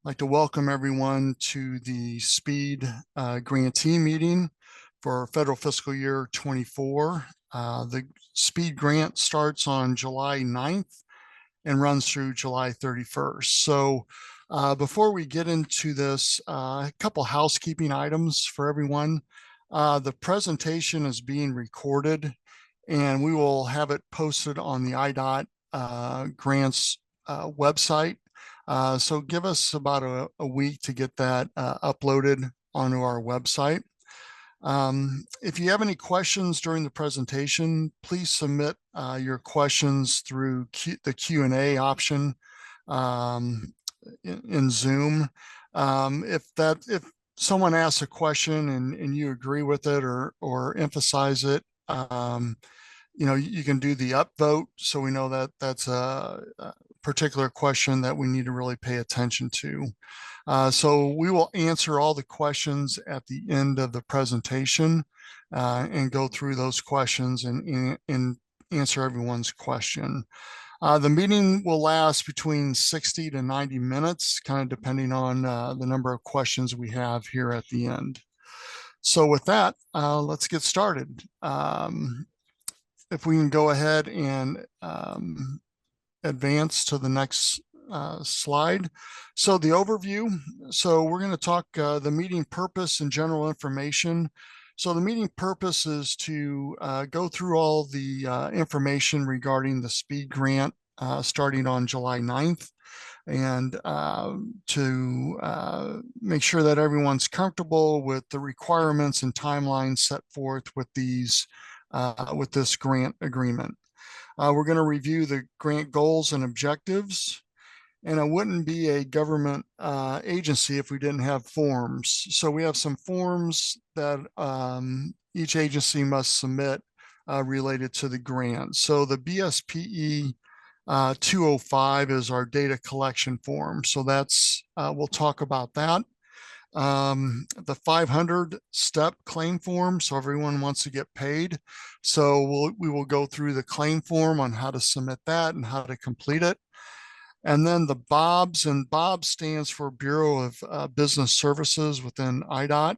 I'd like to welcome everyone to the SPEED grantee meeting for federal fiscal year 24. The SPEED grant starts on July 9th and runs through July 31st. So before we get into this, a couple housekeeping items for everyone. The presentation is being recorded and we will have it posted on the IDOT grants website. So give us about a week to get that uploaded onto our website. If you have any questions during the presentation, please submit your questions through the Q&A option in Zoom. If someone asks a question and you agree with it or emphasize it, you can do the upvote so we know that that's a particular question that we need to really pay attention to. So we will answer all the questions at the end of the presentation and go through those questions and answer everyone's question. The meeting will last between 60 to 90 minutes, kind of depending on the number of questions we have here at the end. So with that, let's get started. If we can go ahead and advance to the next slide. So the overview. So we're going to talk the meeting purpose and general information. So the meeting purpose is to go through all the information regarding the SPEED grant starting on July 9th and to make sure that everyone's comfortable with the requirements and timelines set forth with these with this grant agreement. We're going to review the grant goals and objectives, and it wouldn't be a government agency if we didn't have forms. So we have some forms that each agency must submit related to the grant. So the BSPE 205 is our data collection form. So that's, we'll talk about that. The 500 step claim form, so everyone wants to get paid. So we will go through the claim form on how to submit that and how to complete it. And then the BOBS, and BOBS stands for Bureau of Business Services within IDOT,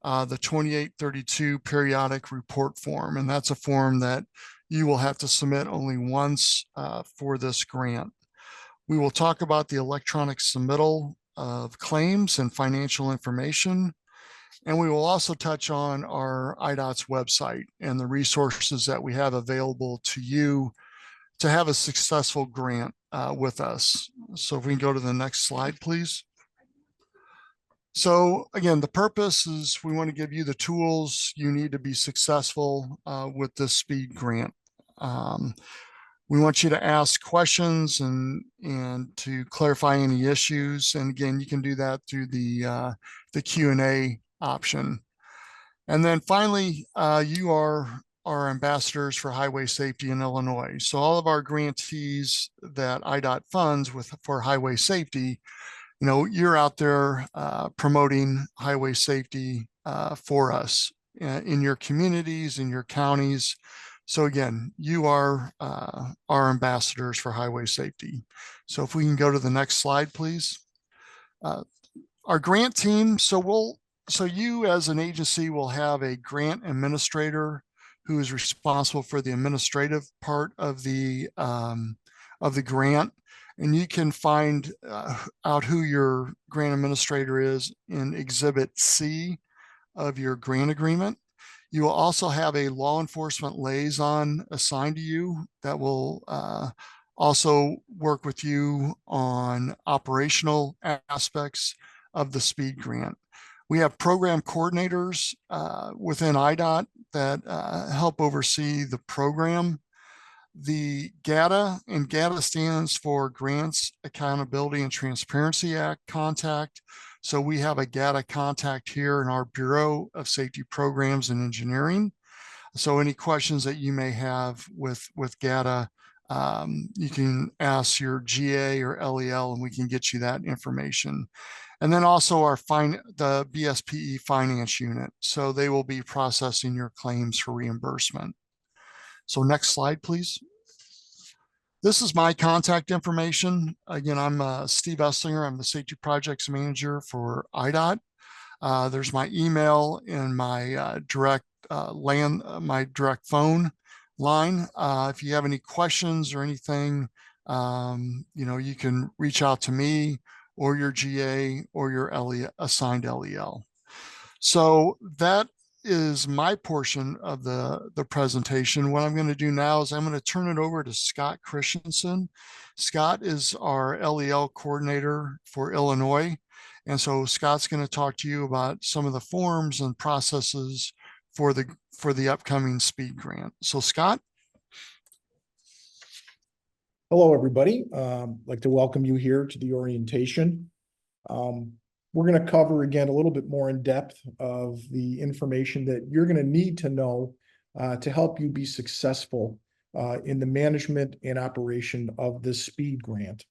the 2832 periodic report form. And that's a form that you will have to submit only once for this grant. We will talk about the electronic submittal of claims and financial information. And we will also touch on our IDOT's website and the resources that we have available to you to have a successful grant with us. So if we can go to the next slide, please. So again, the purpose is we want to give you the tools you need to be successful with this SPEED grant. We want you to ask questions and to clarify any issues. And again, you can do that through the Q&A option. And then finally, you are our ambassadors for highway safety in Illinois. So all of our grantees that IDOT funds for highway safety, you're out there promoting highway safety for us in your communities, in your counties. So again, you are our ambassadors for highway safety. So if we can go to the next slide, please. Our grant team, so you as an agency will have a grant administrator who is responsible for the administrative part of the grant. And you can find out who your grant administrator is in Exhibit C of your grant agreement. You will also have a law enforcement liaison assigned to you that will also work with you on operational aspects of the SPEED grant. We have program coordinators within IDOT that help oversee the program. The GATA, and GATA stands for Grants Accountability and Transparency Act contact. So we have a GATA contact here in our Bureau of Safety Programs and Engineering. So any questions that you may have with GATA, you can ask your GA or LEL and we can get you that information. And then also the BSPE finance unit. So they will be processing your claims for reimbursement. So next slide, please. This is my contact information. Again, I'm Steve Esslinger. I'm the Safety Projects Manager for IDOT. There's my email and my my direct phone line. If you have any questions or anything, you can reach out to me or your GA or your assigned LEL. So that is my portion of the presentation. What I'm going to do now is I'm going to turn it over to Scott Christensen. Scott is our LEL coordinator for Illinois. And so Scott's going to talk to you about some of the forms and processes for the upcoming SPEED grant. So Scott. Hello, everybody. I'd like to welcome you here to the orientation. We're going to cover again a little bit more in depth of the information that you're going to need to know to help you be successful in the management and operation of this SPEED grant.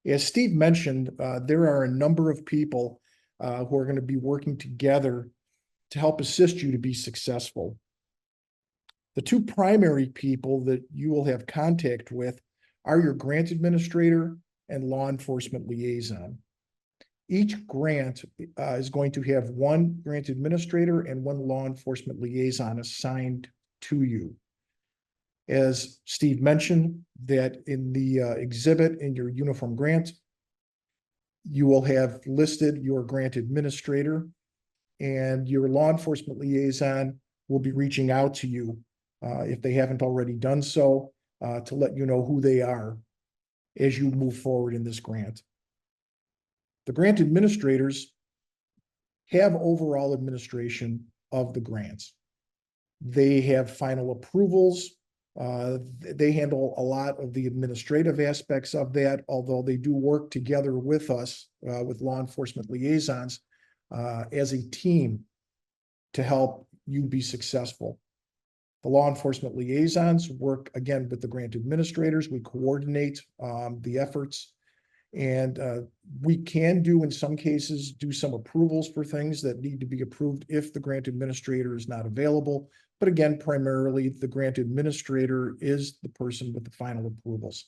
As Steve mentioned, there are a number of people who are going to be working together to help assist you to be successful. The two primary people that you will have contact with are your grant administrator and law enforcement liaison. Each grant is going to have one grant administrator and one law enforcement liaison assigned to you. As Steve mentioned, that in the exhibit in your uniform grant, you will have listed your grant administrator, and your law enforcement liaison will be reaching out to you if they haven't already done so, to let you know who they are as you move forward in this grant. The grant administrators have overall administration of the grants. They have final approvals. They handle a lot of the administrative aspects of that, although they do work together with us, with law enforcement liaisons, as a team to help you be successful. The law enforcement liaisons work again with the grant administrators. We coordinate the efforts, and we can in some cases, do some approvals for things that need to be approved if the grant administrator is not available. But again, primarily the grant administrator is the person with the final approvals.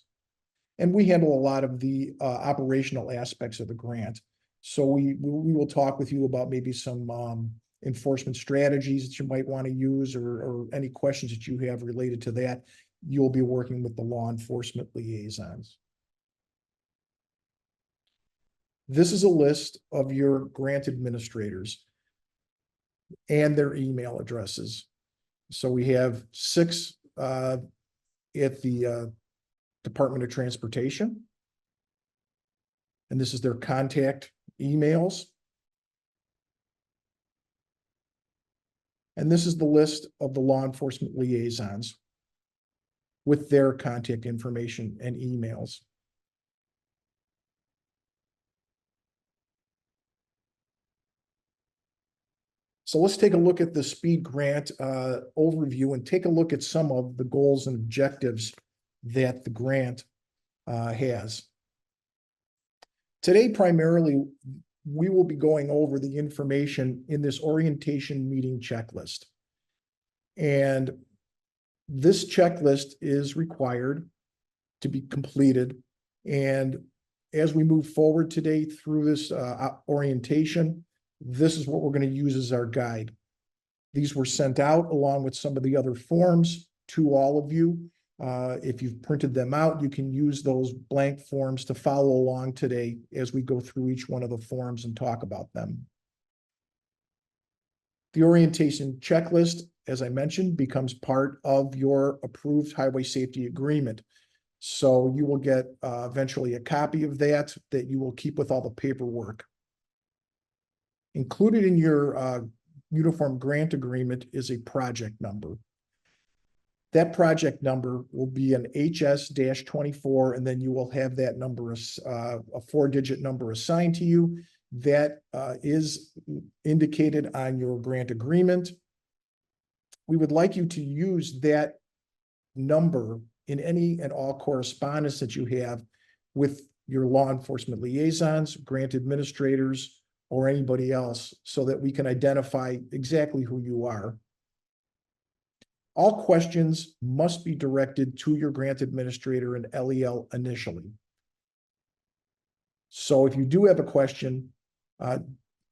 And we handle a lot of the operational aspects of the grant. So we will talk with you about maybe some enforcement strategies that you might want to use, or any questions that you have related to that. You'll be working with the law enforcement liaisons. This is a list of your grant administrators and their email addresses. So we have 6 at the Department of Transportation. And this is their contact emails. And this is the list of the law enforcement liaisons with their contact information and emails. So let's take a look at the SPEED grant overview and take a look at some of the goals and objectives that the grant has. Today, primarily, we will be going over the information in this orientation meeting checklist. And this checklist is required to be completed. And as we move forward today through this orientation, this is what we're going to use as our guide. These were sent out along with some of the other forms to all of you. If you've printed them out, you can use those blank forms to follow along today as we go through each one of the forms and talk about them. The orientation checklist, as I mentioned, becomes part of your approved highway safety agreement. So you will get eventually a copy of that you will keep with all the paperwork. Included in your uniform grant agreement is a project number. That project number will be an HS-24, and then you will have that number, a 4-digit number assigned to you. That is indicated on your grant agreement. We would like you to use that number in any and all correspondence that you have with your law enforcement liaisons, grant administrators, or anybody else, so that we can identify exactly who you are. All questions must be directed to your grant administrator and LEL initially. So if you do have a question, at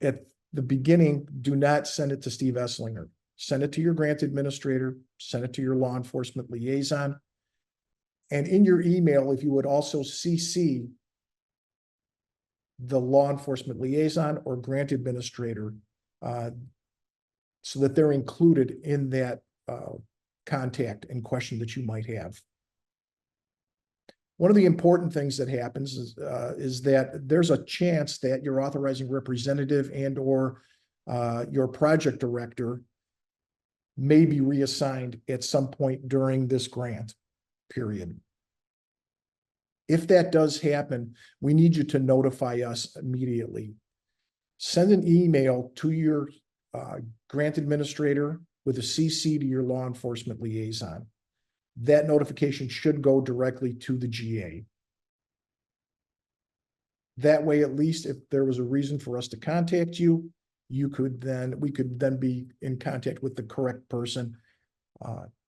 the beginning, do not send it to Steve Esslinger. Send it to your grant administrator, send it to your law enforcement liaison. And in your email, if you would also CC the law enforcement liaison or grant administrator, so that they're included in that contact and question that you might have. One of the important things that happens is that there's a chance that your authorizing representative and or your project director may be reassigned at some point during this grant period. If that does happen, we need you to notify us immediately. Send an email to your grant administrator with a CC to your law enforcement liaison. That notification should go directly to the GA. That way, at least if there was a reason for us to contact you, we could then be in contact with the correct person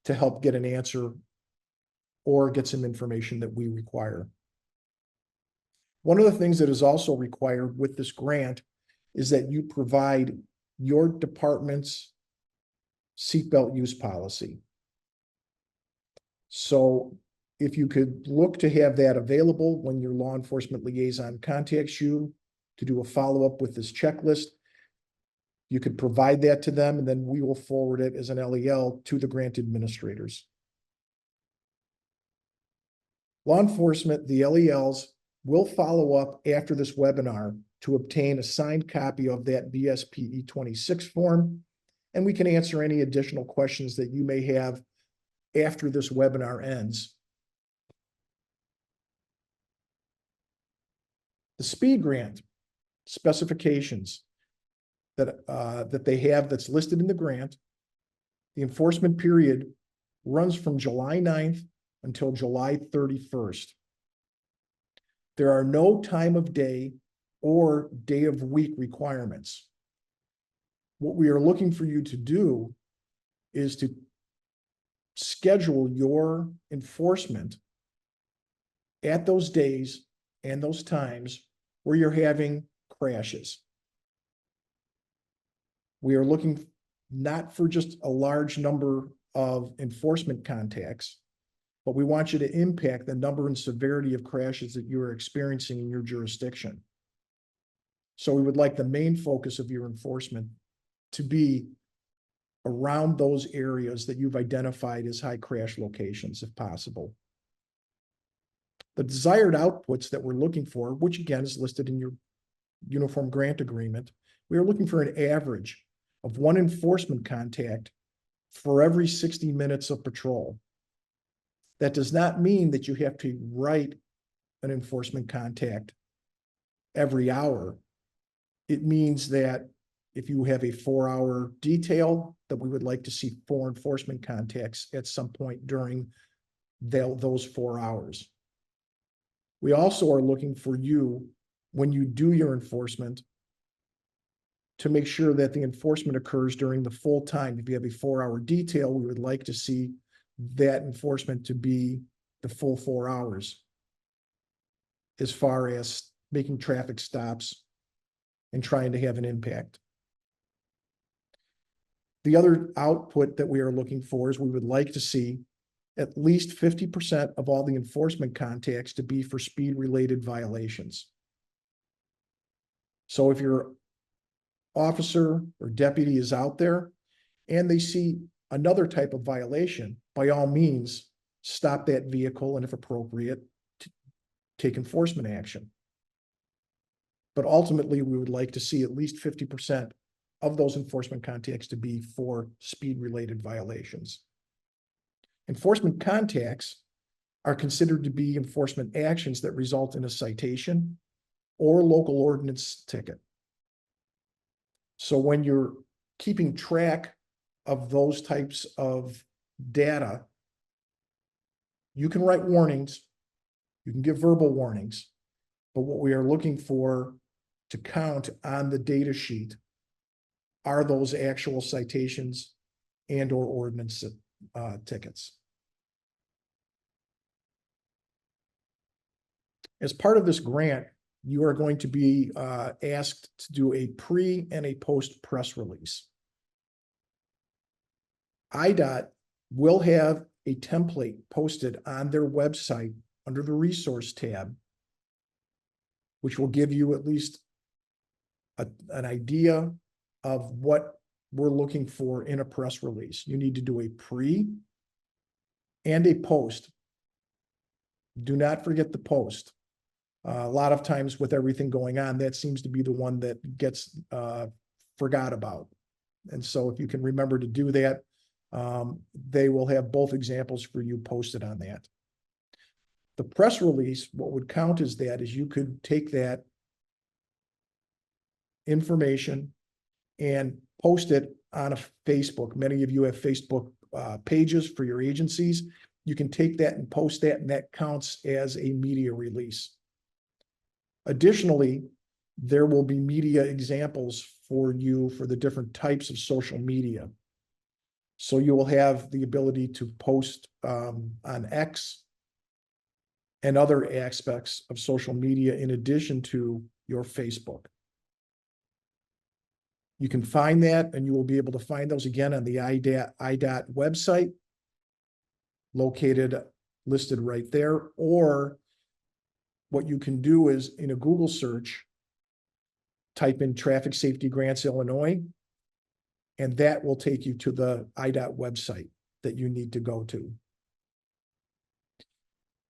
to help get an answer or get some information that we require. One of the things that is also required with this grant is that you provide your department's seatbelt use policy. So if you could look to have that available when your law enforcement liaison contacts you to do a follow-up with this checklist, you could provide that to them, and then we will forward it as an LEL to the grant administrators. Law enforcement, the LELs, will follow up after this webinar to obtain a signed copy of that VSPE 26 form, and we can answer any additional questions that you may have after this webinar ends. The speed grant specifications that they have that's listed in the grant, the enforcement period runs from July 9th until July 31st. There are no time of day or day of week requirements. What we are looking for you to do is to schedule your enforcement at those days and those times where you're having crashes. We are looking not for just a large number of enforcement contacts, but we want you to impact the number and severity of crashes that you are experiencing in your jurisdiction. So we would like the main focus of your enforcement to be around those areas that you've identified as high crash locations, if possible. The desired outputs that we're looking for, which again is listed in your uniform grant agreement, we are looking for an average of one enforcement contact for every 60 minutes of patrol. That does not mean that you have to write an enforcement contact every hour. It means that if you have a 4-hour detail, that we would like to see 4 enforcement contacts at some point during those 4 hours. We also are looking for you, when you do your enforcement, to make sure that the enforcement occurs during the full time. If you have a 4-hour detail, we would like to see that enforcement to be the full 4 hours, as far as making traffic stops and trying to have an impact. The other output that we are looking for is we would like to see at least 50% of all the enforcement contacts to be for speed-related violations. So if your officer or deputy is out there and they see another type of violation, by all means, stop that vehicle and, if appropriate, take enforcement action. But ultimately, we would like to see at least 50% of those enforcement contacts to be for speed-related violations. Enforcement contacts are considered to be enforcement actions that result in a citation or local ordinance ticket. So when you're keeping track of those types of data, you can write warnings, you can give verbal warnings, but what we are looking for to count on the data sheet are those actual citations and or ordinance tickets. As part of this grant, you are going to be asked to do a pre and a post press release. IDOT will have a template posted on their website under the resource tab, which will give you at least an idea of what we're looking for in a press release. You need to do a pre and a post. Do not forget the post. A lot of times with everything going on, that seems to be the one that gets forgot about. And so if you can remember to do that, they will have both examples for you posted on that. The press release, what would count as that is you could take that information and post it on a Facebook. Many of you have Facebook pages for your agencies. You can take that and post that, and that counts as a media release. Additionally, there will be media examples for you for the different types of social media. So you will have the ability to post on X and other aspects of social media in addition to your Facebook. You can find that, and you will be able to find those again on the IDOT website, listed right there. Or what you can do is in a Google search, type in Traffic Safety Grants Illinois, and that will take you to the IDOT website that you need to go to.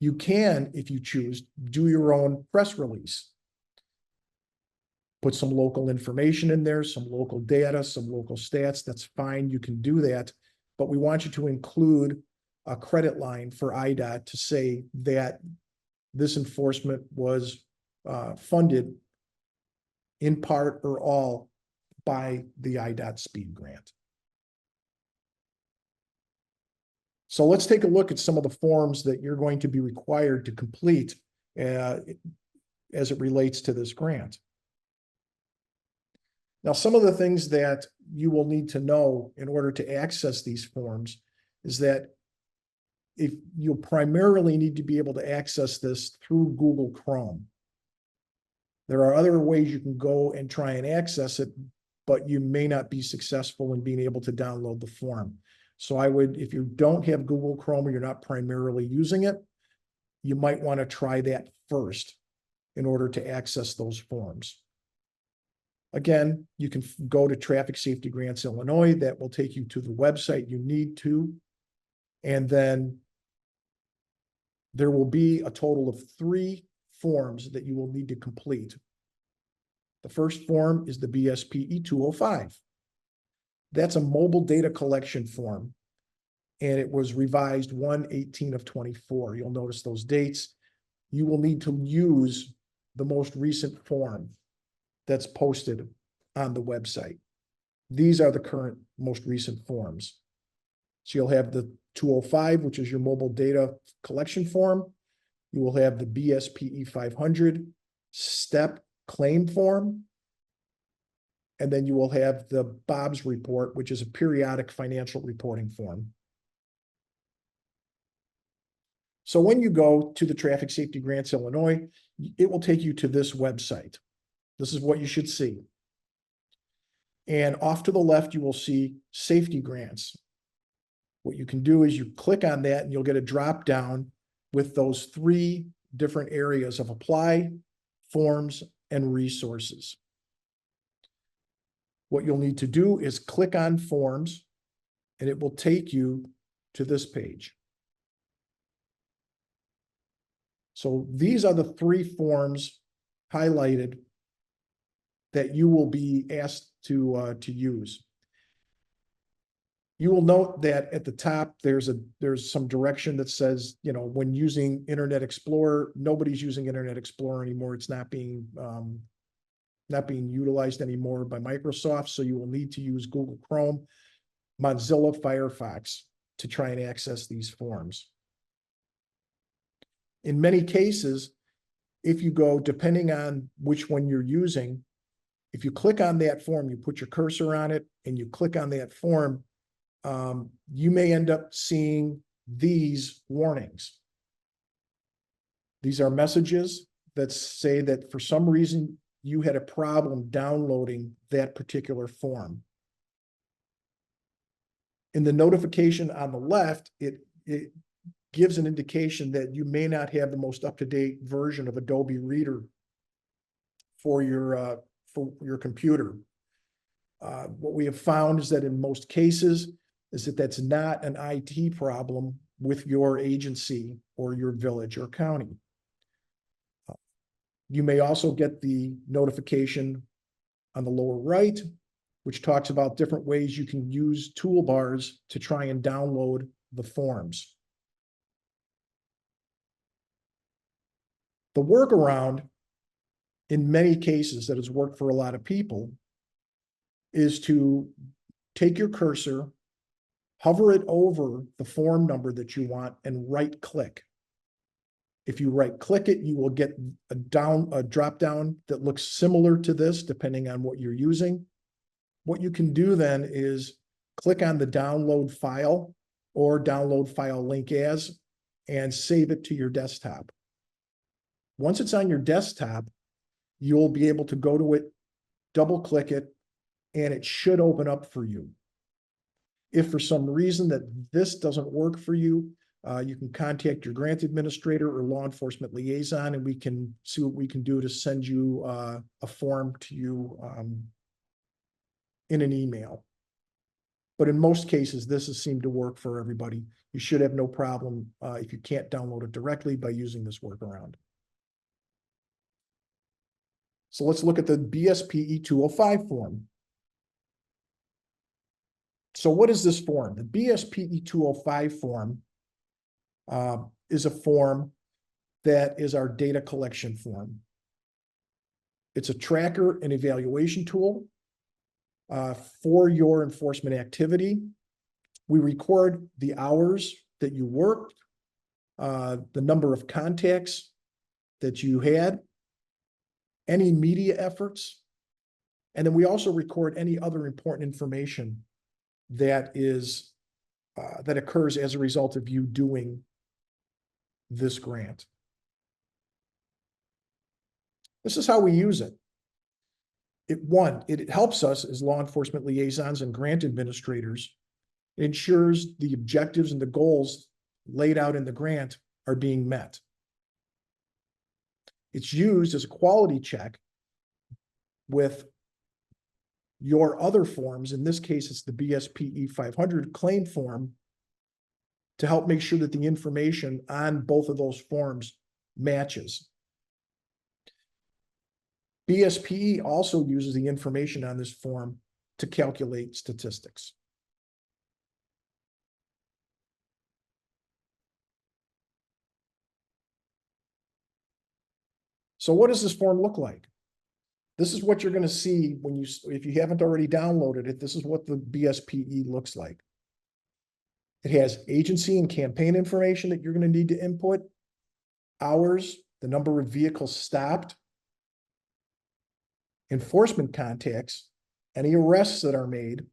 You can, if you choose, do your own press release. Put some local information in there, some local data, some local stats. That's fine. You can do that. But we want you to include a credit line for IDOT to say that this enforcement was funded in part or all by the IDOT speed grant. So let's take a look at some of the forms that you're going to be required to complete as it relates to this grant. Now, some of the things that you will need to know in order to access these forms is that if you'll primarily need to be able to access this through Google Chrome. There are other ways you can go and try and access it, but you may not be successful in being able to download the form. So I would, if you don't have Google Chrome or you're not primarily using it, you might want to try that first in order to access those forms. Again, you can go to Traffic Safety Grants Illinois. That will take you to the website you need to. And then there will be a total of 3 forms that you will need to complete. The first form is the BSPE 205. That's a mobile data collection form, and it was revised 1/18/24. You'll notice those dates. You will need to use the most recent form that's posted on the website. These are the current most recent forms. So you'll have the 205, which is your mobile data collection form. You will have the BSPE 500 step claim form. And then you will have the Bob's report, which is a periodic financial reporting form. So when you go to the Traffic Safety Grants Illinois, it will take you to this website. This is what you should see. And off to the left, you will see safety grants. What you can do is you click on that and you'll get a drop down with those 3 different areas of apply, forms, and resources. What you'll need to do is click on forms, and it will take you to this page. So these are the 3 forms highlighted that you will be asked to use. You will note that at the top, there's some direction that says, you know, when using Internet Explorer, nobody's using Internet Explorer anymore. It's not being utilized anymore by Microsoft. So you will need to use Google Chrome, Mozilla Firefox to try and access these forms. In many cases, if you go, depending on which one you're using, if you click on that form, you put your cursor on it and you click on that form, you may end up seeing these warnings. These are messages that say that for some reason you had a problem downloading that particular form. In the notification on the left, it gives an indication that you may not have the most up-to-date version of Adobe Reader for your computer. What we have found is that in most cases is that that's not an IT problem with your agency or your village or county. You may also get the notification on the lower right, which talks about different ways you can use toolbars to try and download the forms. The workaround, in many cases that has worked for a lot of people, is to take your cursor, hover it over the form number that you want, and right click. If you right click it, you will get a drop down that looks similar to this, depending on what you're using. What you can do then is click on the download file or download file link as, and save it to your desktop. Once it's on your desktop, you'll be able to go to it, double click it, and it should open up for you. If for some reason that this doesn't work for you, you can contact your grant administrator or law enforcement liaison, and we can see what we can do to send you a form to you in an email. But in most cases, this has seemed to work for everybody. You should have no problem if you can't download it directly by using this workaround. So let's look at the BSPE 205 form. So what is this form? The BSPE 205 form is a form that is our data collection form. It's a tracker and evaluation tool for your enforcement activity. We record the hours that you worked, the number of contacts that you had, any media efforts, and then we also record any other important information that is that occurs as a result of you doing this grant. This is how we use it. It helps us as law enforcement liaisons and grant administrators. It ensures the objectives and the goals laid out in the grant are being met. It's used as a quality check with your other forms. In this case, it's the BSPE 500 claim form, to help make sure that the information on both of those forms matches. BSPE also uses the information on this form to calculate statistics. So what does this form look like? This is what you're going to see when if you haven't already downloaded it, this is what the BSPE looks like. It has agency and campaign information that you're going to need to input, hours, the number of vehicles stopped, enforcement contacts, any arrests that are made,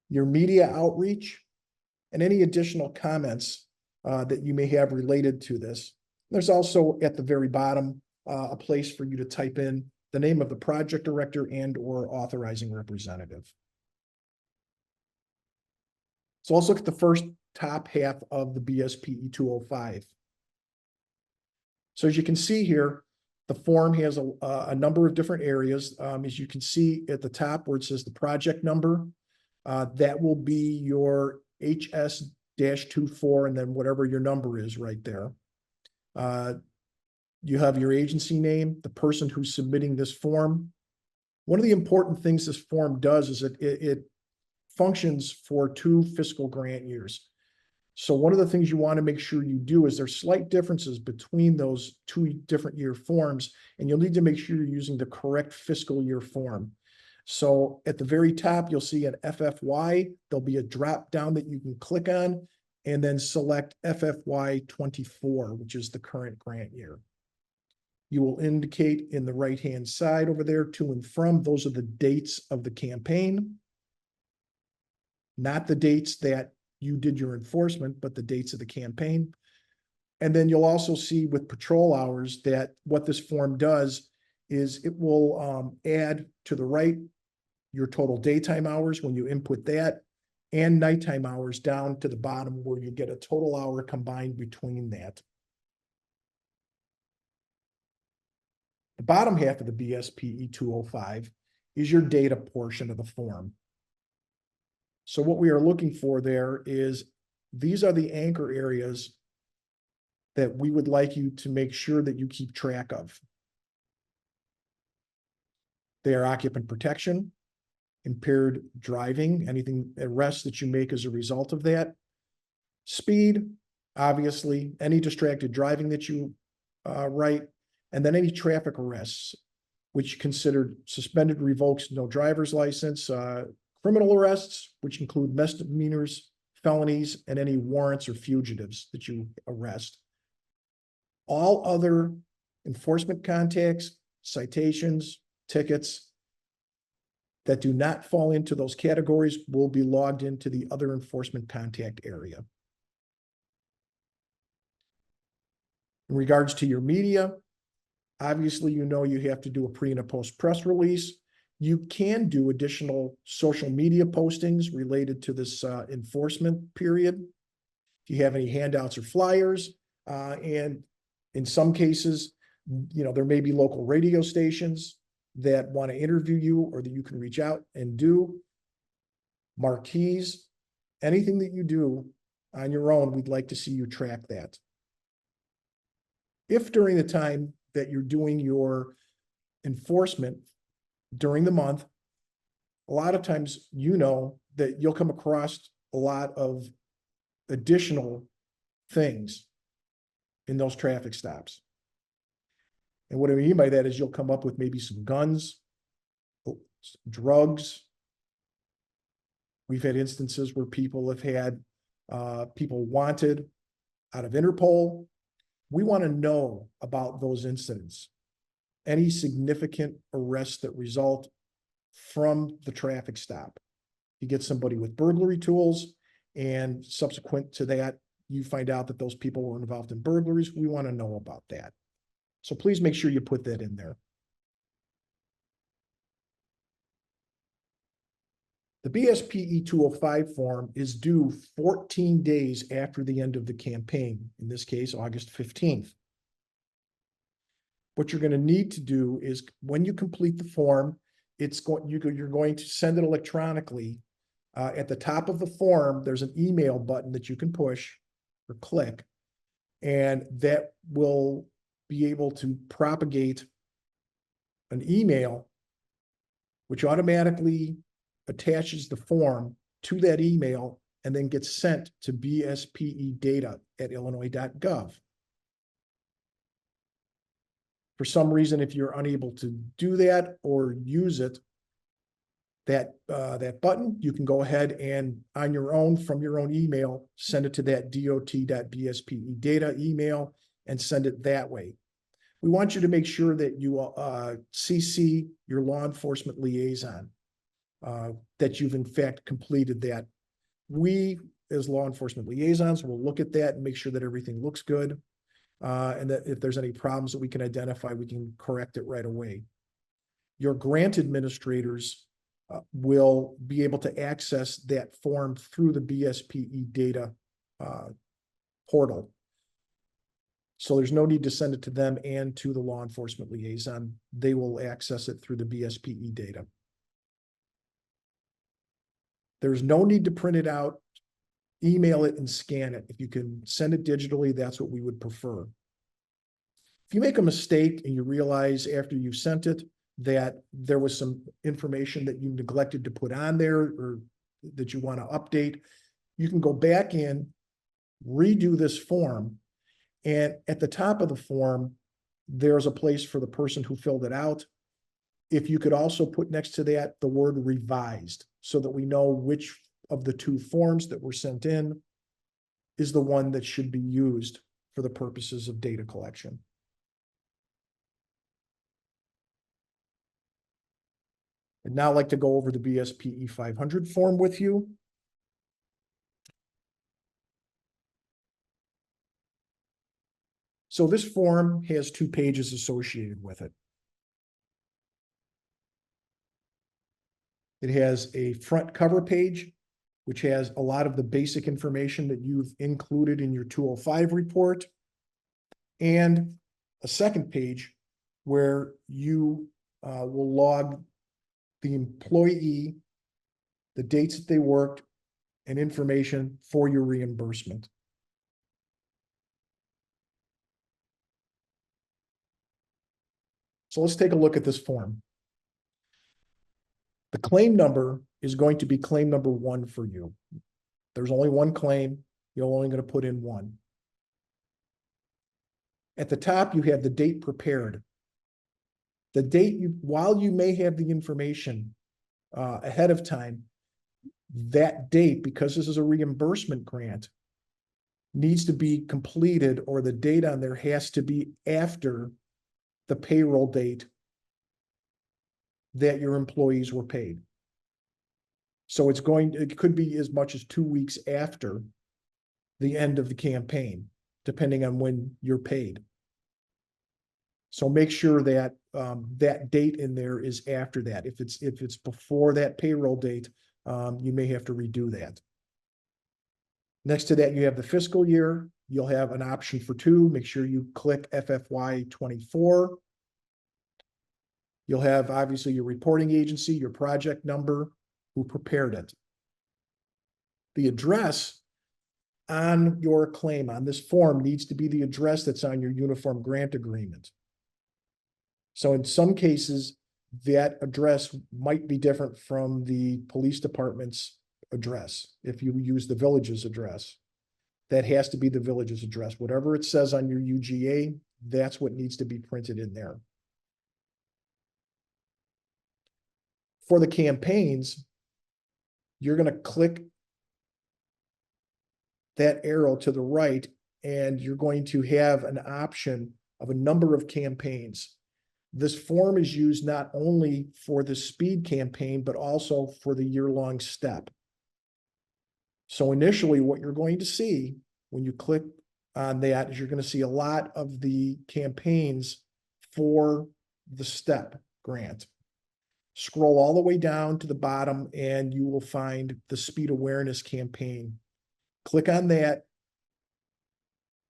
your media outreach, and any additional comments that you may have related to this. There's also at the very bottom a place for you to type in the name of the project director and or authorizing representative. So let's look at the first top half of the BSPE 205. So as you can see here, the form has a number of different areas. As you can see at the top where it says the project number, that will be your HS-24 and then whatever your number is right there. You have your agency name, the person who's submitting this form. One of the important things this form does is it functions for 2 fiscal grant years. So one of the things you want to make sure you do is there's slight differences between those 2 different year forms, and you'll need to make sure you're using the correct fiscal year form. So at the very top, you'll see an FFY. There'll be a drop down that you can click on and then select FFY 24, which is the current grant year. You will indicate in the right-hand side over there, to and from, those are the dates of the campaign. not the dates that you did your enforcement, but the dates of the campaign. And then you'll also see with patrol hours that what this form does is it will add to the right your total daytime hours when you input that, and nighttime hours down to the bottom where you get a total hour combined between that. The bottom half of the BSPE 205 is your data portion of the form. So what we are looking for there is, these are the anchor areas that we would like you to make sure that you keep track of. They are occupant protection, impaired driving, anything, arrests that you make as a result of that. Speed, obviously, any distracted driving that you write, and then any traffic arrests, which considered suspended, revokes, no driver's license, criminal arrests, which include misdemeanors, felonies, and any warrants or fugitives that you arrest. All other enforcement contacts, citations, tickets that do not fall into those categories will be logged into the other enforcement contact area. In regards to your media, obviously, you know you have to do a pre and a post press release. You can do additional social media postings related to this enforcement period. If you have any handouts or flyers, and in some cases, you know, there may be local radio stations that want to interview you or that you can reach out and do. Marquees, anything that you do on your own, we'd like to see you track that. If during the time that you're doing your enforcement during the month, a lot of times, you know, that you'll come across a lot of additional things in those traffic stops. And what I mean by that is you'll come up with maybe some guns, drugs. We've had instances where people have had people wanted out of Interpol. We want to know about those incidents, any significant arrests that result from the traffic stop. You get somebody with burglary tools, and subsequent to that, you find out that those people were involved in burglaries. We want to know about that. So please make sure you put that in there. The BSPE 205 form is due 14 days after the end of the campaign, in this case, August 15th. What you're going to need to do is, when you complete the form, you're going to send it electronically. At the top of the form, there's an email button that you can push or click, and that will be able to propagate an email which automatically attaches the form to that email and then gets sent to bspedata@illinois.gov. For some reason, if you're unable to do that or use it, that button, you can go ahead and on your own, from your own email, send it to that dot.bspedata email and send it that way. We want you to make sure that you CC your law enforcement liaison, that you've in fact completed that. We, as law enforcement liaisons, will look at that and make sure that everything looks good. And that if there's any problems that we can identify, we can correct it right away. Your grant administrators will be able to access that form through the BSPE data portal. So there's no need to send it to them and to the law enforcement liaison. They will access it through the BSPE data. There's no need to print it out, email it, and scan it. If you can send it digitally, that's what we would prefer. If you make a mistake and you realize after you sent it that there was some information that you neglected to put on there or that you want to update, you can go back in, redo this form, and at the top of the form, there's a place for the person who filled it out. If you could also put next to that the word revised, so that we know which of the two forms that were sent in is the one that should be used for the purposes of data collection. I'd now like to go over the BSPE 500 form with you. So this form has 2 pages associated with it. It has a front cover page, which has a lot of the basic information that you've included in your 205 report, and a second page where you will log the employee, the dates that they worked, and information for your reimbursement. So let's take a look at this form. The claim number is going to be claim number 1 for you. There's only one claim. You're only going to put in one. At the top, you have the date prepared. The date, while you may have the information ahead of time, that date, because this is a reimbursement grant, needs to be completed, or the date on there has to be after the payroll date that your employees were paid. So it could be as much as 2 weeks after the end of the campaign, depending on when you're paid. So make sure that that date in there is after that. If it's before that payroll date, you may have to redo that. Next to that, you have the fiscal year. You'll have an option for 2. Make sure you click FFY 24. You'll have obviously your reporting agency, your project number, who prepared it. The address on your claim on this form needs to be the address that's on your uniform grant agreement. So in some cases, that address might be different from the police department's address. If you use the village's address, that has to be the village's address. Whatever it says on your UGA, that's what needs to be printed in there. For the campaigns, you're going to click that arrow to the right, and you're going to have an option of a number of campaigns. This form is used not only for the speed campaign, but also for the year-long step. So initially, what you're going to see when you click on that is you're going to see a lot of the campaigns for the STEP grant. Scroll all the way down to the bottom and you will find the speed awareness campaign. Click on that.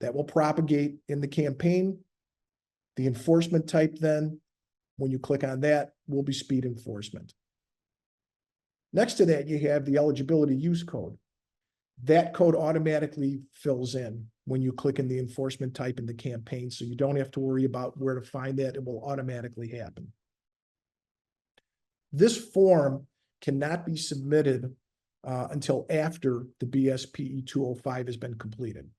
That will propagate in the campaign. The enforcement type then, when you click on that, will be speed enforcement. Next to that, you have the eligibility use code. That code automatically fills in when you click in the enforcement type in the campaign, so you don't have to worry about where to find that. It will automatically happen. This form cannot be submitted until after the BSPE 205 has been completed.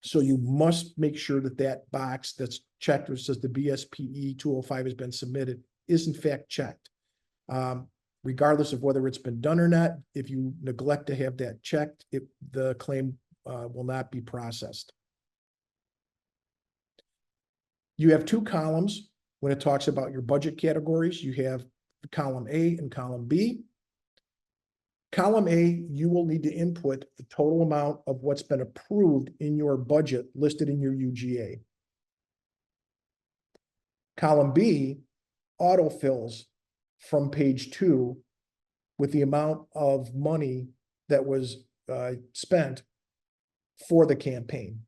So you must make sure that that box that's checked, which says the BSPE 205 has been submitted, is in fact checked. Regardless of whether it's been done or not, if you neglect to have that checked, the claim will not be processed. You have 2 columns when it talks about your budget categories. You have column A and column B. Column A, you will need to input the total amount of what's been approved in your budget listed in your UGA. Column B autofills from page 2 with the amount of money that was spent for the campaign.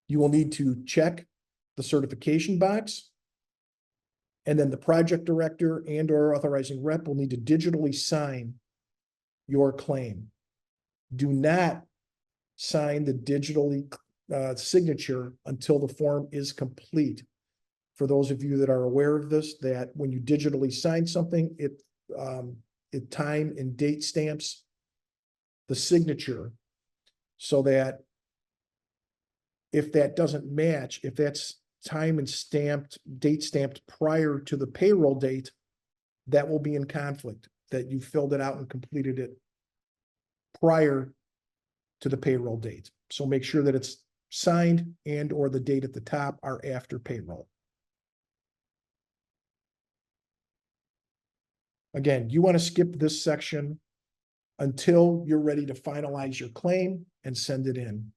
You will need to check the certification box, and then the project director and or authorizing rep will need to digitally sign your claim. Do not sign the digitally signature until the form is complete. For those of you that are aware of this, that when you digitally sign something, it time and date stamps the signature, so that if that doesn't match, if that's time and date stamped prior to the payroll date, that will be in conflict, that you filled it out and completed it prior to the payroll date. So make sure that it's signed and or the date at the top are after payroll. Again, you want to skip this section until you're ready to finalize your claim and send it in.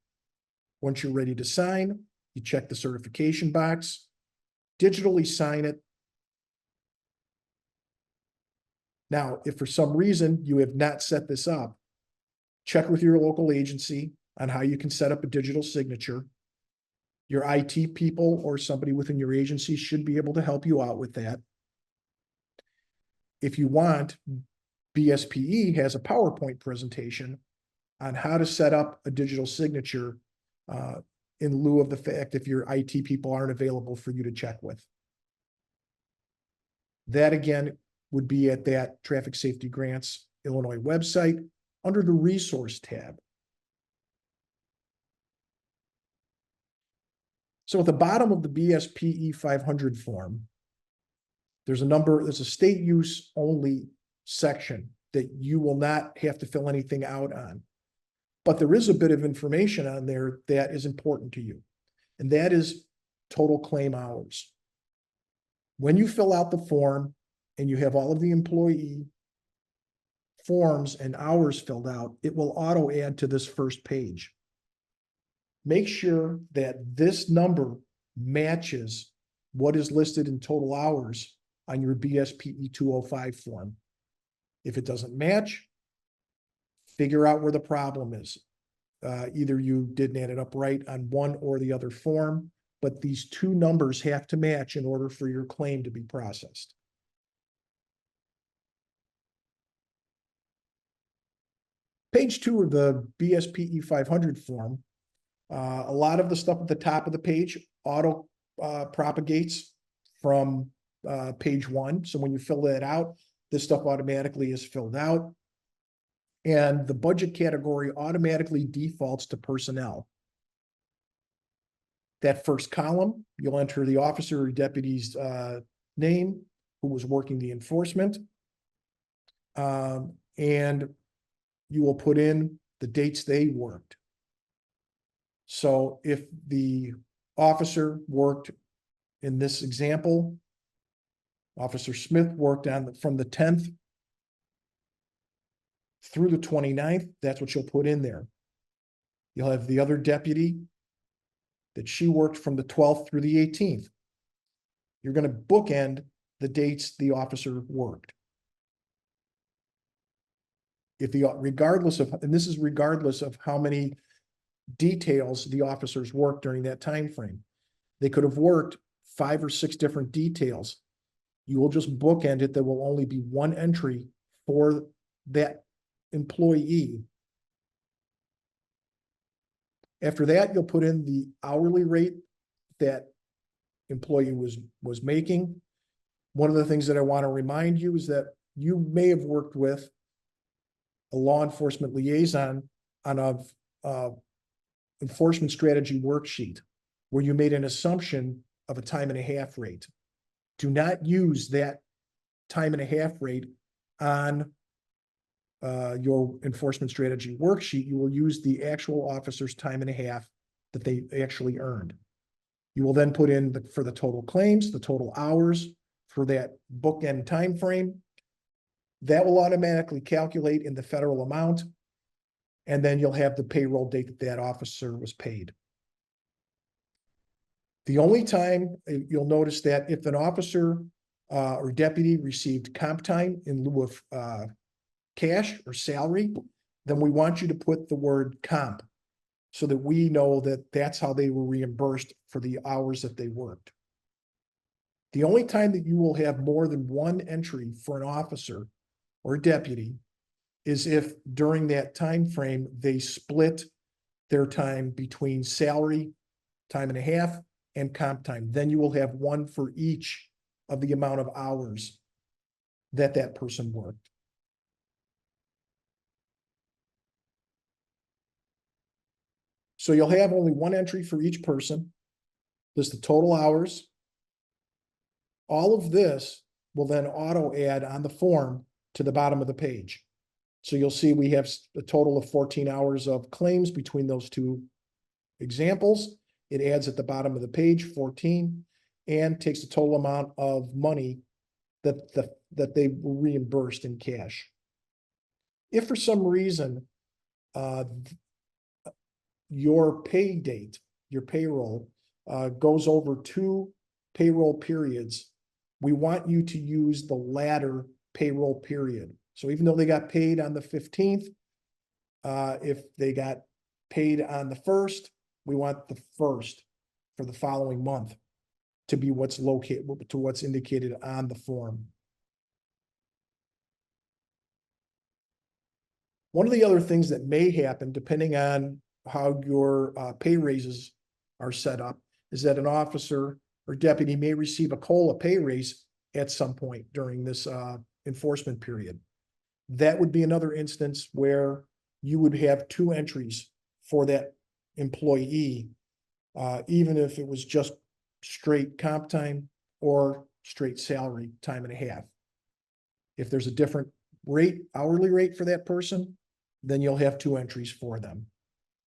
Once you're ready to sign, you check the certification box, digitally sign it. Now, if for some reason you have not set this up, check with your local agency on how you can set up a digital signature. Your IT people or somebody within your agency should be able to help you out with that. If you want, BSPE has a PowerPoint presentation on how to set up a digital signature in lieu of the fact if your IT people aren't available for you to check with. That again would be at that Traffic Safety Grants Illinois website under the resource tab. So at the bottom of the BSPE 500 form, there's a state use only section that you will not have to fill anything out on. But there is a bit of information on there that is important to you, and that is total claim hours. When you fill out the form and you have all of the employee forms and hours filled out, it will auto add to this first page. Make sure that this number matches what is listed in total hours on your BSPE 205 form. If it doesn't match, figure out where the problem is. Either you didn't add it up right on one or the other form, but these two numbers have to match in order for your claim to be processed. Page 2 of the BSPE 500 form, a lot of the stuff at the top of the page auto propagates from page 1. So when you fill that out, this stuff automatically is filled out. And the budget category automatically defaults to personnel. That first column, you'll enter the officer or deputy's name, who was working the enforcement. And you will put in the dates they worked. So if the officer worked in this example, Officer Smith worked from the 10th through the 29th, that's what you'll put in there. You'll have the other deputy that she worked from the 12th through the 18th. You're going to bookend the dates the officer worked. And this is regardless of how many details the officers worked during that time frame. They could have worked 5 or 6 different details. You will just bookend it. There will only be one entry for that employee. After that, you'll put in the hourly rate that employee was making. One of the things that I want to remind you is that you may have worked with a law enforcement liaison on a enforcement strategy worksheet where you made an assumption of a time and a half rate. Do not use that time and a half rate on your enforcement strategy worksheet. You will use the actual officer's time and a half that they actually earned. You will then put in for the total claims, the total hours for that bookend time frame. That will automatically calculate in the federal amount. And then you'll have the payroll date that that officer was paid. The only time you'll notice that if an officer or deputy received comp time in lieu of cash or salary, then we want you to put the word comp so that we know that that's how they were reimbursed for the hours that they worked. The only time that you will have more than one entry for an officer or deputy is if during that time frame they split their time between salary, time and a half, and comp time. Then you will have one for each of the amount of hours that that person worked. So you'll have only one entry for each person. There's the total hours. All of this will then auto add on the form to the bottom of the page. So you'll see we have a total of 14 hours of claims between those two examples. It adds at the bottom of the page 14 and takes the total amount of money that they were reimbursed in cash. If for some reason your pay date, your payroll, goes over 2 payroll periods, we want you to use the latter payroll period. So even though they got paid on the 15th, if they got paid on the 1st, we want the 1st for the following month to be what's located, to what's indicated on the form. One of the other things that may happen, depending on how your pay raises are set up, is that an officer or deputy may receive a COLA pay raise at some point during this enforcement period. That would be another instance where you would have 2 entries for that employee, even if it was just straight comp time or straight salary time and a half. If there's a different rate, hourly rate for that person, then you'll have 2 entries for them.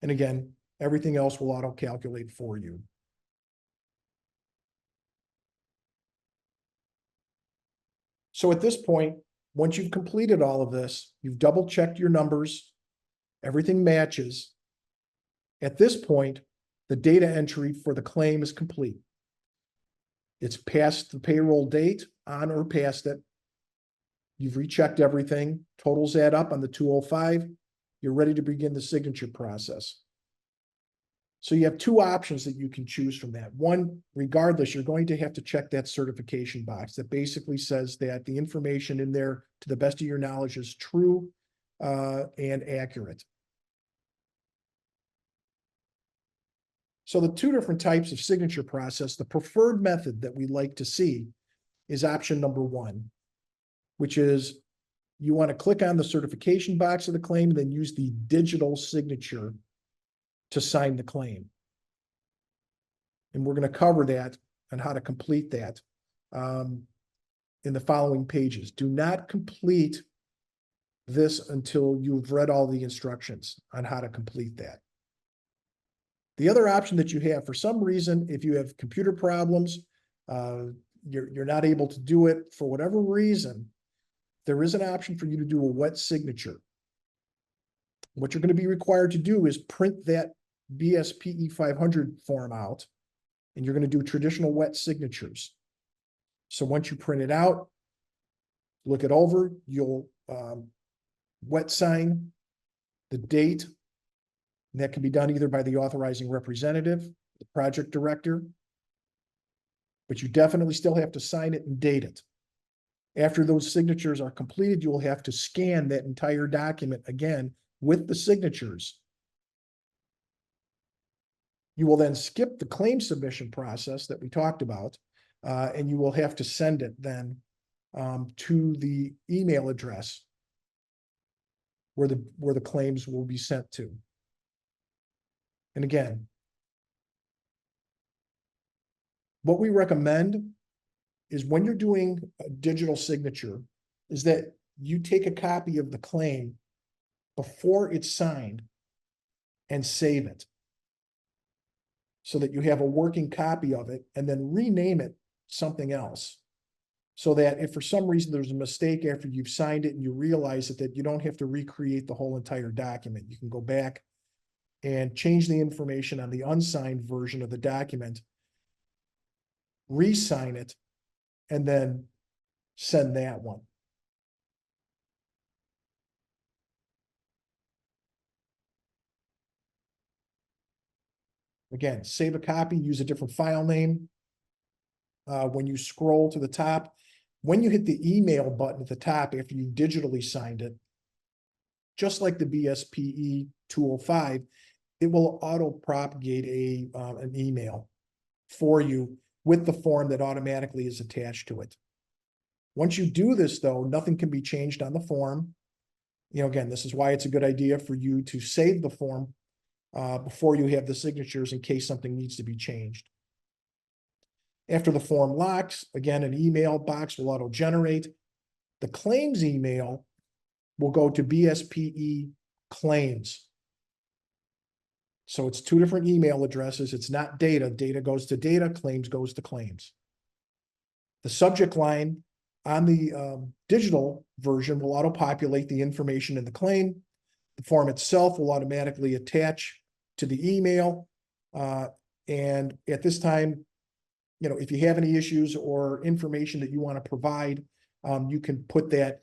And again, everything else will auto-calculate for you. So at this point, once you've completed all of this, you've double-checked your numbers, everything matches. At this point, the data entry for the claim is complete. It's past the payroll date, on or past it. You've rechecked everything, totals add up on the 205. You're ready to begin the signature process. So you have 2 options that you can choose from that. One, regardless, you're going to have to check that certification box that basically says that the information in there, to the best of your knowledge, is true and accurate. So the 2 different types of signature process, the preferred method that we like to see is option number 1, which is you want to click on the certification box of the claim and then use the digital signature to sign the claim. And we're going to cover that and how to complete that in the following pages. Do not complete this until you've read all the instructions on how to complete that. The other option that you have, for some reason, if you have computer problems, you're not able to do it for whatever reason, there is an option for you to do a wet signature. What you're going to be required to do is print that BSPE 500 form out, and you're going to do traditional wet signatures. So once you print it out, look it over, you'll wet sign the date. And that can be done either by the authorizing representative, the project director, but you definitely still have to sign it and date it. After those signatures are completed, you will have to scan that entire document again with the signatures. You will then skip the claim submission process that we talked about, and you will have to send it then to the email address where the claims will be sent to. And again, what we recommend is when you're doing a digital signature is that you take a copy of the claim before it's signed and save it so that you have a working copy of it, and then rename it something else. So that if for some reason there's a mistake after you've signed it and you realize that you don't have to recreate the whole entire document. You can go back and change the information on the unsigned version of the document, re-sign it, and then send that one. Again, save a copy, use a different file name. When you scroll to the top, when you hit the email button at the top after you digitally signed it, just like the BSPE 205, it will auto-propagate an email for you with the form that automatically is attached to it. Once you do this, though, nothing can be changed on the form. You know, again, this is why it's a good idea for you to save the form before you have the signatures in case something needs to be changed. After the form locks, again, an email box will auto-generate. The claims email will go to BSPE claims. So it's 2 different email addresses. It's not data. Data goes to data, claims goes to claims. The subject line on the digital version will auto-populate the information in the claim. The form itself will automatically attach to the email. And at this time, if you have any issues or information that you want to provide, you can put that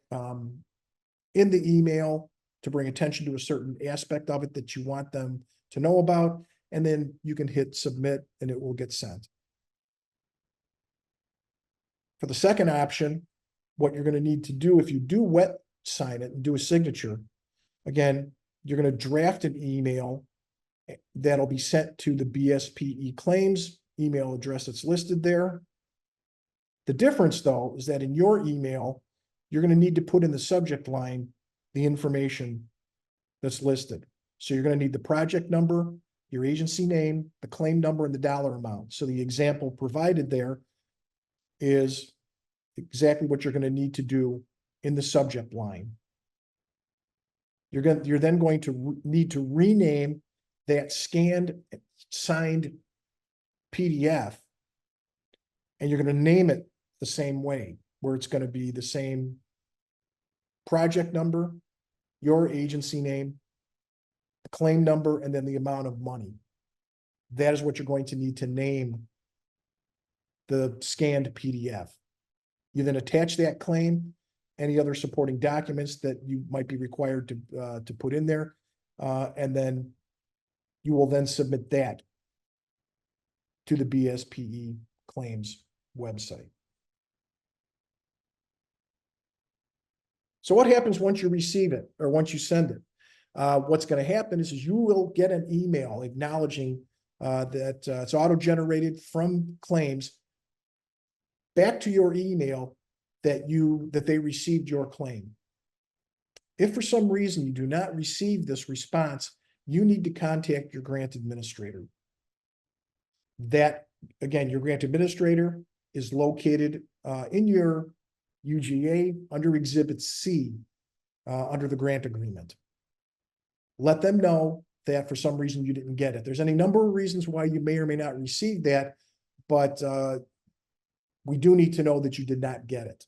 in the email to bring attention to a certain aspect of it that you want them to know about. And then you can hit submit and it will get sent. For the second option, what you're going to need to do if you do wet sign it and do a signature, again, you're going to draft an email that'll be sent to the BSPE claims email address that's listed there. The difference, though, is that in your email, you're going to need to put in the subject line the information that's listed. So you're going to need the project number, your agency name, the claim number, and the dollar amount. So the example provided there is exactly what you're going to need to do in the subject line. You're then going to need to rename that scanned, signed PDF, and you're going to name it the same way, where it's going to be the same project number, your agency name, the claim number, and then the amount of money. That is what you're going to need to name the scanned PDF. You then attach that claim, any other supporting documents that you might be required to put in there, and then you will then submit that to the BSPE claims website. So what happens once you receive it or once you send it? What's going to happen is you will get an email acknowledging that it's auto-generated from claims back to your email that they received your claim. If for some reason you do not receive this response, you need to contact your grant administrator. That, again, your grant administrator is located in your UGA under Exhibit C under the grant agreement. Let them know that for some reason you didn't get it. There's any number of reasons why you may or may not receive that, but we do need to know that you did not get it,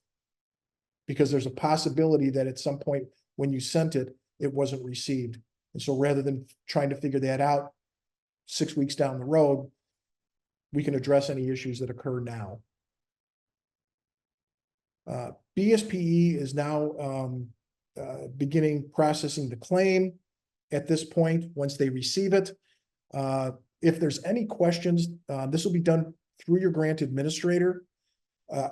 because there's a possibility that at some point when you sent it, it wasn't received. And so rather than trying to figure that out 6 weeks down the road, we can address any issues that occur now. BSPE is now beginning processing the claim at this point once they receive it. If there's any questions, this will be done through your grant administrator.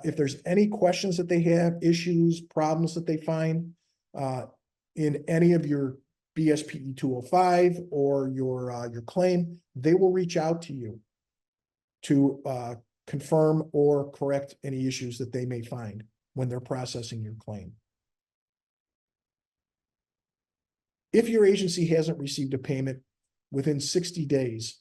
If there's any questions that they have, issues, problems that they find in any of your BSPE 205 or your claim, they will reach out to you to confirm or correct any issues that they may find when they're processing your claim. If your agency hasn't received a payment within 60 days,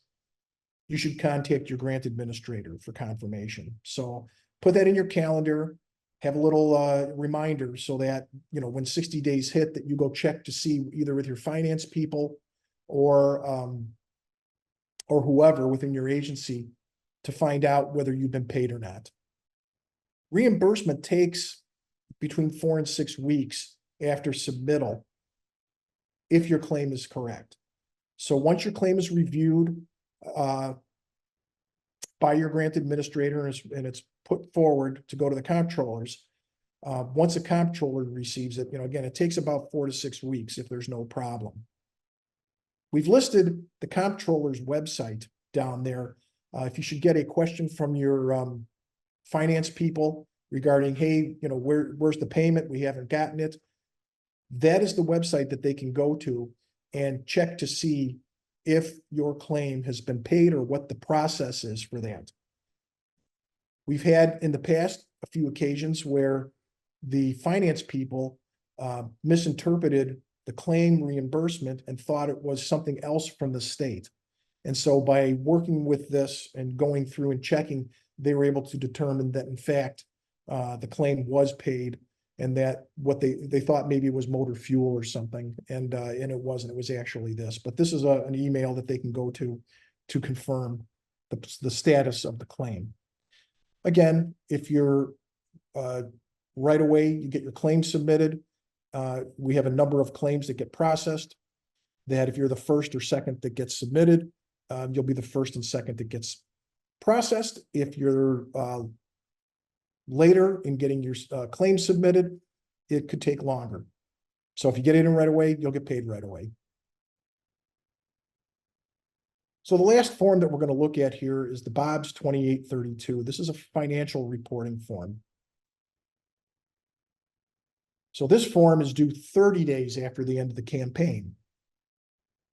you should contact your grant administrator for confirmation. So put that in your calendar, have a little reminder so that, when 60 days hit, that you go check to see either with your finance people or whoever within your agency to find out whether you've been paid or not. Reimbursement takes between 4 and 6 weeks after submittal if your claim is correct. So once your claim is reviewed by your grant administrator and it's put forward to go to the comptrollers, once a comptroller receives it, again, it takes about 4 to 6 weeks if there's no problem. We've listed the comptroller's website down there. If you should get a question from your finance people regarding, hey, where's the payment? We haven't gotten it. That is the website that they can go to and check to see if your claim has been paid or what the process is for that. We've had in the past a few occasions where the finance people misinterpreted the claim reimbursement and thought it was something else from the state. And so by working with this and going through and checking, they were able to determine that in fact, the claim was paid and that what they thought maybe it was motor fuel or something. And it wasn't, it was actually this, but this is an email that they can go to confirm the status of the claim. Again, if you're right away, you get your claim submitted. We have a number of claims that get processed. that if you're the first or second that gets submitted, you'll be the first and second that gets processed. If you're later in getting your claim submitted, it could take longer. So if you get it in right away, you'll get paid right away. So the last form that we're going to look at here is the BOBS 2832. This is a financial reporting form. So this form is due 30 days after the end of the campaign.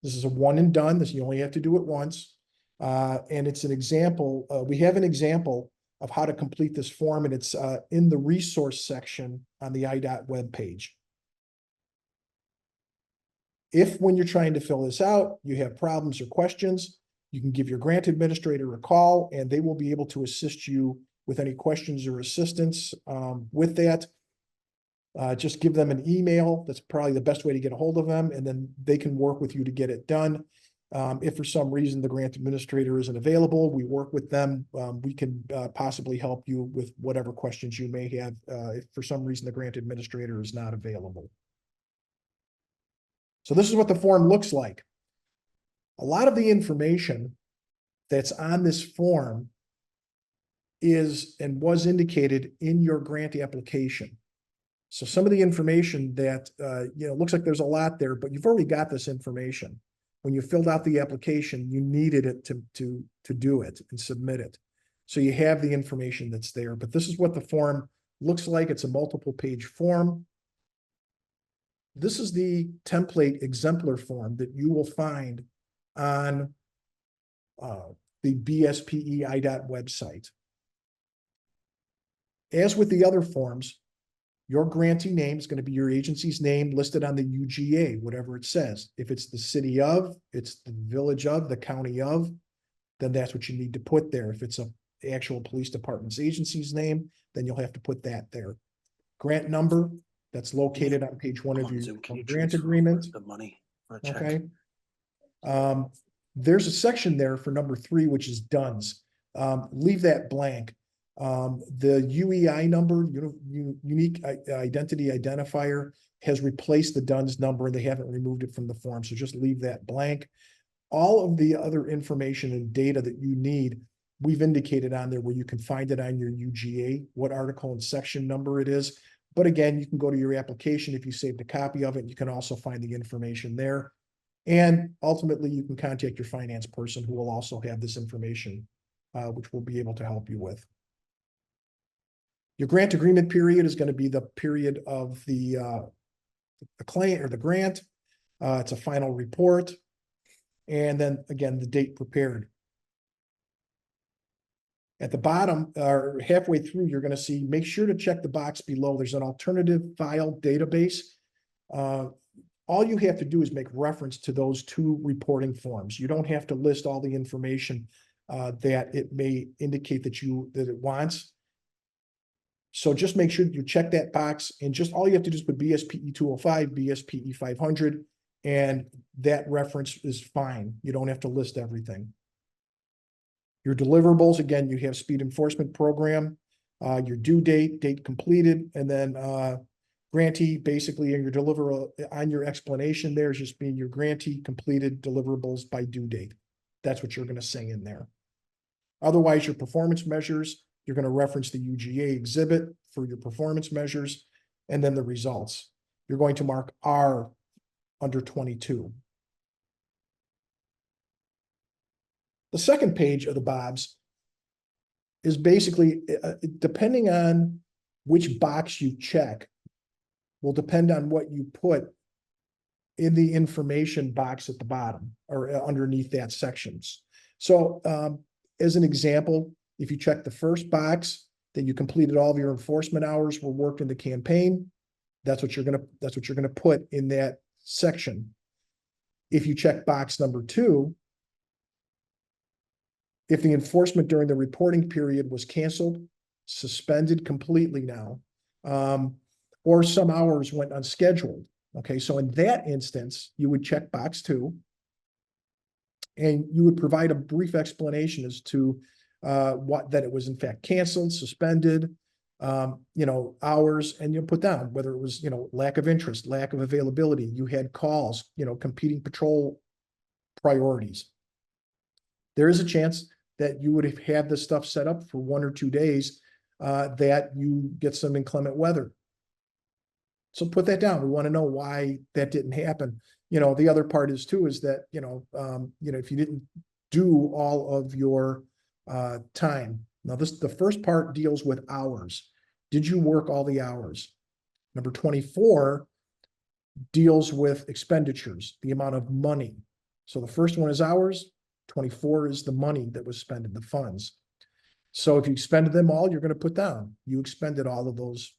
This is a one and done. This, you only have to do it once. And it's an example. We have an example of how to complete this form, and it's in the resource section on the IDOT webpage. If when you're trying to fill this out, you have problems or questions, you can give your grant administrator a call and they will be able to assist you with any questions or assistance with that. Just give them an email. That's probably the best way to get a hold of them, and then they can work with you to get it done. If for some reason the grant administrator isn't available, we work with them. We can possibly help you with whatever questions you may have if for some reason the grant administrator is not available. So this is what the form looks like. A lot of the information that's on this form is and was indicated in your grant application. So some of the information that, looks like there's a lot there, but you've already got this information. When you filled out the application, you needed it to do it and submit it. So you have the information that's there, but this is what the form looks like. It's a multiple page form. This is the template exemplar form that you will find on the BSPE IDOT website. As with the other forms, your grantee name is going to be your agency's name listed on the UGA, whatever it says. If it's the city of, it's the village of, the county of, then that's what you need to put there. If it's an actual police department's agency's name, then you'll have to put that there. Grant number, that's located on page 1 of your grant agreement. The money for a check. Okay. There's a section there for number 3, which is DUNS. Leave that blank. The UEI number, unique identity identifier, has replaced the DUNS number and they haven't removed it from the form. So just leave that blank. All of the other information and data that you need, we've indicated on there where you can find it on your UGA, what article and section number it is. But again, you can go to your application. If you saved a copy of it, you can also find the information there. And ultimately, you can contact your finance person who will also have this information, which will be able to help you with. Your grant agreement period is going to be the period of the claim or the grant. It's a final report. And then again, the date prepared. At the bottom or halfway through, you're going to see, make sure to check the box below. There's an alternative file database. All you have to do is make reference to those 2 reporting forms. You don't have to list all the information that it may indicate that it wants. So just make sure you check that box, and just all you have to do is put BSPE 205, BSPE 500, and that reference is fine. You don't have to list everything. Your deliverables, again, you have speed enforcement program, your due date, date completed, and then grantee, basically, and your deliverable on your explanation there is just being your grantee completed deliverables by due date. That's what you're going to say in there. Otherwise, your performance measures, you're going to reference the UGA exhibit for your performance measures, and then the results. You're going to mark R under 22. The second page of the BOBS is basically, depending on which box you check, will depend on what you put in the information box at the bottom or underneath that sections. So as an example, if you check the first box, then you completed all of your enforcement hours were worked in the campaign. That's what you're gonna put in that section. If you check box number 2, if the enforcement during the reporting period was canceled, suspended completely now, or some hours went unscheduled. Okay, so in that instance, you would check box 2, and you would provide a brief explanation as to that it was in fact canceled, suspended, you know, hours, and you put down whether it was, you know, lack of interest, lack of availability, you had calls, you know, competing patrol priorities. There is a chance that you would have had this stuff set up for 1 or 2 days, that you get some inclement weather. So put that down. We want to know why that didn't happen. You know, the other part is too, is that, you know, if you didn't do all of your time. Now the first part deals with hours. Did you work all the hours? Number 24 deals with expenditures, the amount of money. So the first one is hours, 24 is the money that was spent in the funds. So if you expended them all, you're going to put down, you expended all of those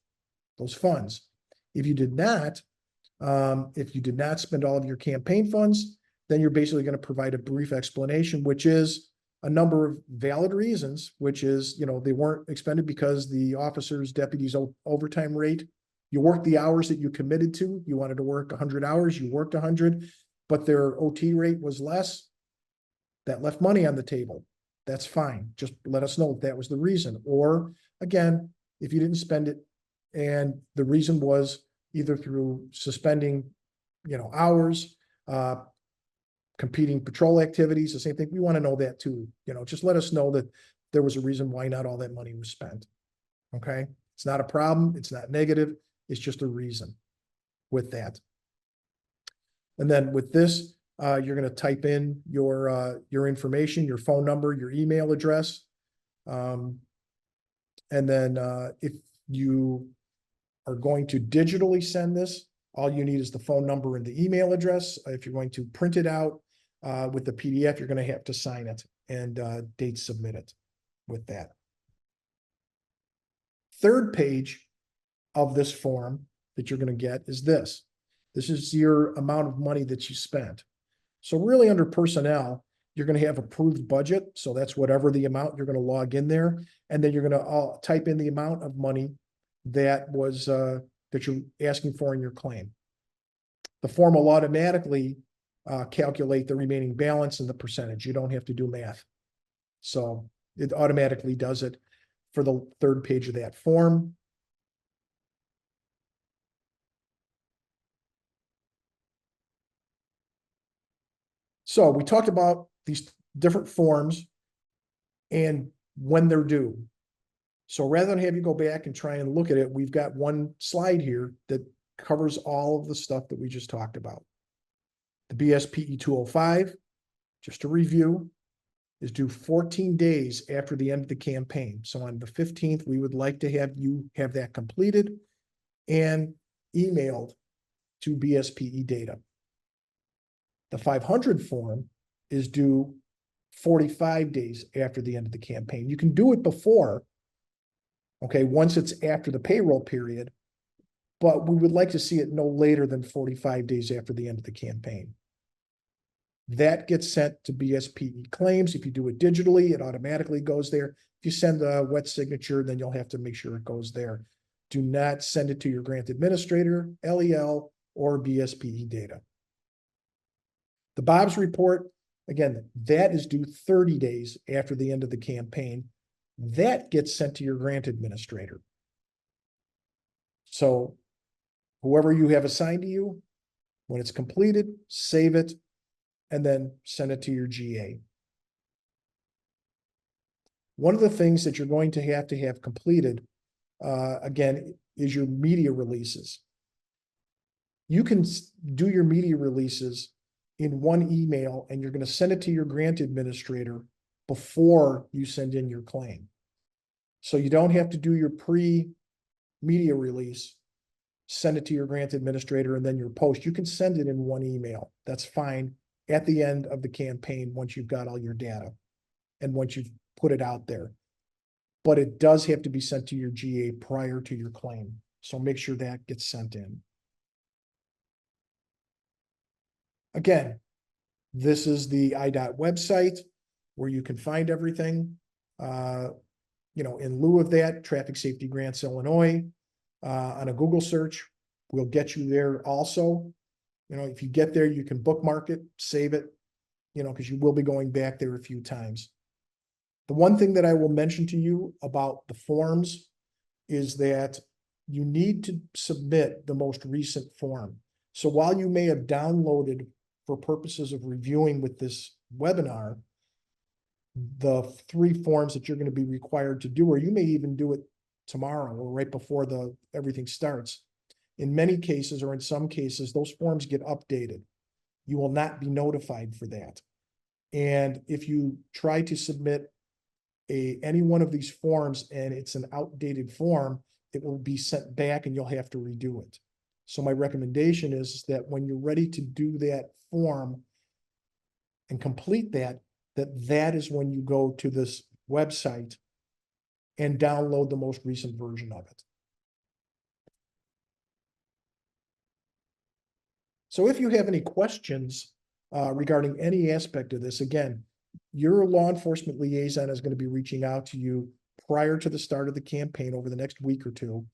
funds. If you did not spend all of your campaign funds, then you're basically going to provide a brief explanation, which is a number of valid reasons, which is, you know, they weren't expended because the officers, deputies' overtime rate, you worked the hours that you committed to. You wanted to work 100 hours, you worked 100, but their OT rate was less. That left money on the table. That's fine. Just let us know if that was the reason. Or again, if you didn't spend it and the reason was either through suspending, you know, hours, competing patrol activities, the same thing. We want to know that too. You know, just let us know that there was a reason why not all that money was spent. Okay. It's not a problem. It's not negative. It's just a reason with that. And then with this, you're going to type in your information, your phone number, your email address. And then if you are going to digitally send this, all you need is the phone number and the email address. If you're going to print it out with the PDF, you're going to have to sign it and date submit it with that. Third page of this form that you're going to get is this. This is your amount of money that you spent. So really under personnel, you're going to have approved budget. So that's whatever the amount you're going to log in there. And then you're going to type in the amount of money that was that you're asking for in your claim. The form will automatically calculate the remaining balance and the percentage. You don't have to do math. So it automatically does it for the third page of that form. So we talked about these different forms and when they're due. So rather than have you go back and try and look at it, we've got one slide here that covers all of the stuff that we just talked about. The BSPE 205, just to review, is due 14 days after the end of the campaign. So on the 15th, we would like to have you have that completed and emailed to BSPE data. The 500 form is due 45 days after the end of the campaign. You can do it before, okay, once it's after the payroll period, but we would like to see it no later than 45 days after the end of the campaign. That gets sent to BSPE claims. If you do it digitally, it automatically goes there. If you send a wet signature, then you'll have to make sure it goes there. Do not send it to your grant administrator, LEL, or BSPE data. The Bob's report, again, that is due 30 days after the end of the campaign. That gets sent to your grant administrator. So whoever you have assigned to you, when it's completed, save it, and then send it to your GA. One of the things that you're going to have completed, again, is your media releases. You can do your media releases in one email, and you're going to send it to your grant administrator before you send in your claim. So you don't have to do your pre-media release, send it to your grant administrator, and then your post. You can send it in one email. That's fine at the end of the campaign once you've got all your data and once you've put it out there. But it does have to be sent to your GA prior to your claim. So make sure that gets sent in. Again, this is the IDOT website where you can find everything. In lieu of that, Traffic Safety Grants Illinois, on a Google search will get you there also. If you get there, you can bookmark it, save it, because you will be going back there a few times. The one thing that I will mention to you about the forms, is that you need to submit the most recent form. So while you may have downloaded for purposes of reviewing with this webinar, the 3 forms that you're going to be required to do, or you may even do it tomorrow or right before everything starts. In many cases, or in some cases, those forms get updated. You will not be notified for that. And if you try to submit any one of these forms and it's an outdated form, it will be sent back and you'll have to redo it. So my recommendation is that when you're ready to do that form and complete that is when you go to this website and download the most recent version of it. So if you have any questions regarding any aspect of this, again, your law enforcement liaison is going to be reaching out to you prior to the start of the campaign over the next week or two.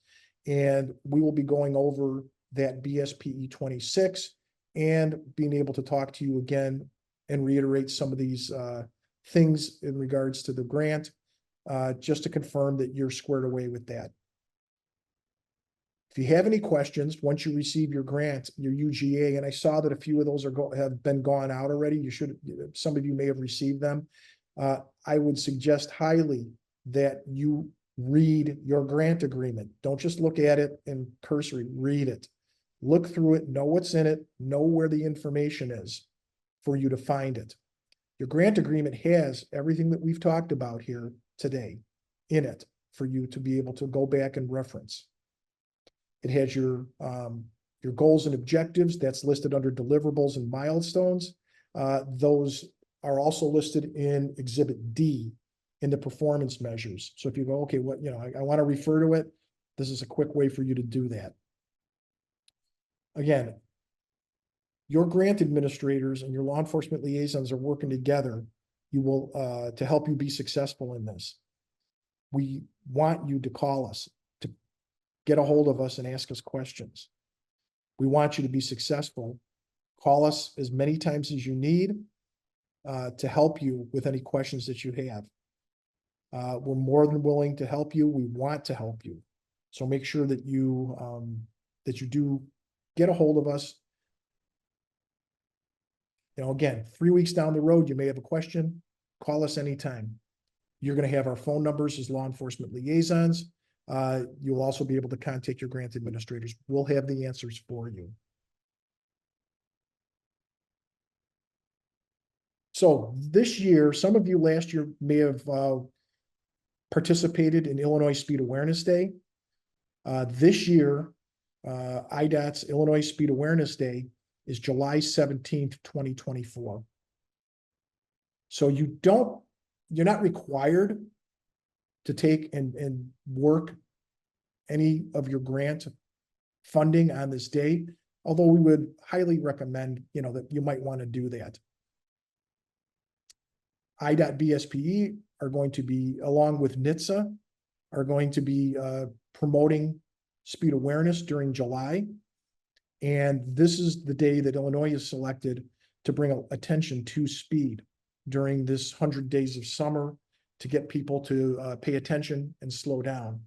And we will be going over that BSPE 26 and being able to talk to you again and reiterate some of these things in regards to the grant, just to confirm that you're squared away with that. If you have any questions, once you receive your grant, your UGA, and I saw that a few of those have been gone out already, some of you may have received them. I would suggest highly that you read your grant agreement. Don't just look at it in cursory, read it. Look through it, know what's in it, know where the information is for you to find it. Your grant agreement has everything that we've talked about here today in it for you to be able to go back and reference. It has your goals and objectives that's listed under deliverables and milestones. Those are also listed in Exhibit D in the performance measures. So if you go, okay, I want to refer to it, this is a quick way for you to do that. Again, your grant administrators and your law enforcement liaisons are working together. To help you be successful in this. We want you to call us, to get a hold of us and ask us questions. We want you to be successful. Call us as many times as you need to help you with any questions that you have. We're more than willing to help you. We want to help you. So make sure that you do get a hold of us. Again, 3 weeks down the road, you may have a question, call us anytime. You're going to have our phone numbers as law enforcement liaisons. You'll also be able to contact your grant administrators. We'll have the answers for you. So this year, some of you last year may have participated in Illinois Speed Awareness Day. This year, IDOT's Illinois Speed Awareness Day is July 17th, 2024. So you're not required to take and work any of your grant funding on this day, although we would highly recommend, that you might want to do that. IDOT BSPE are going to be, along with NHTSA, are going to be promoting speed awareness during July. And this is the day that Illinois is selected to bring attention to speed during this 100 days of summer to get people to pay attention and slow down.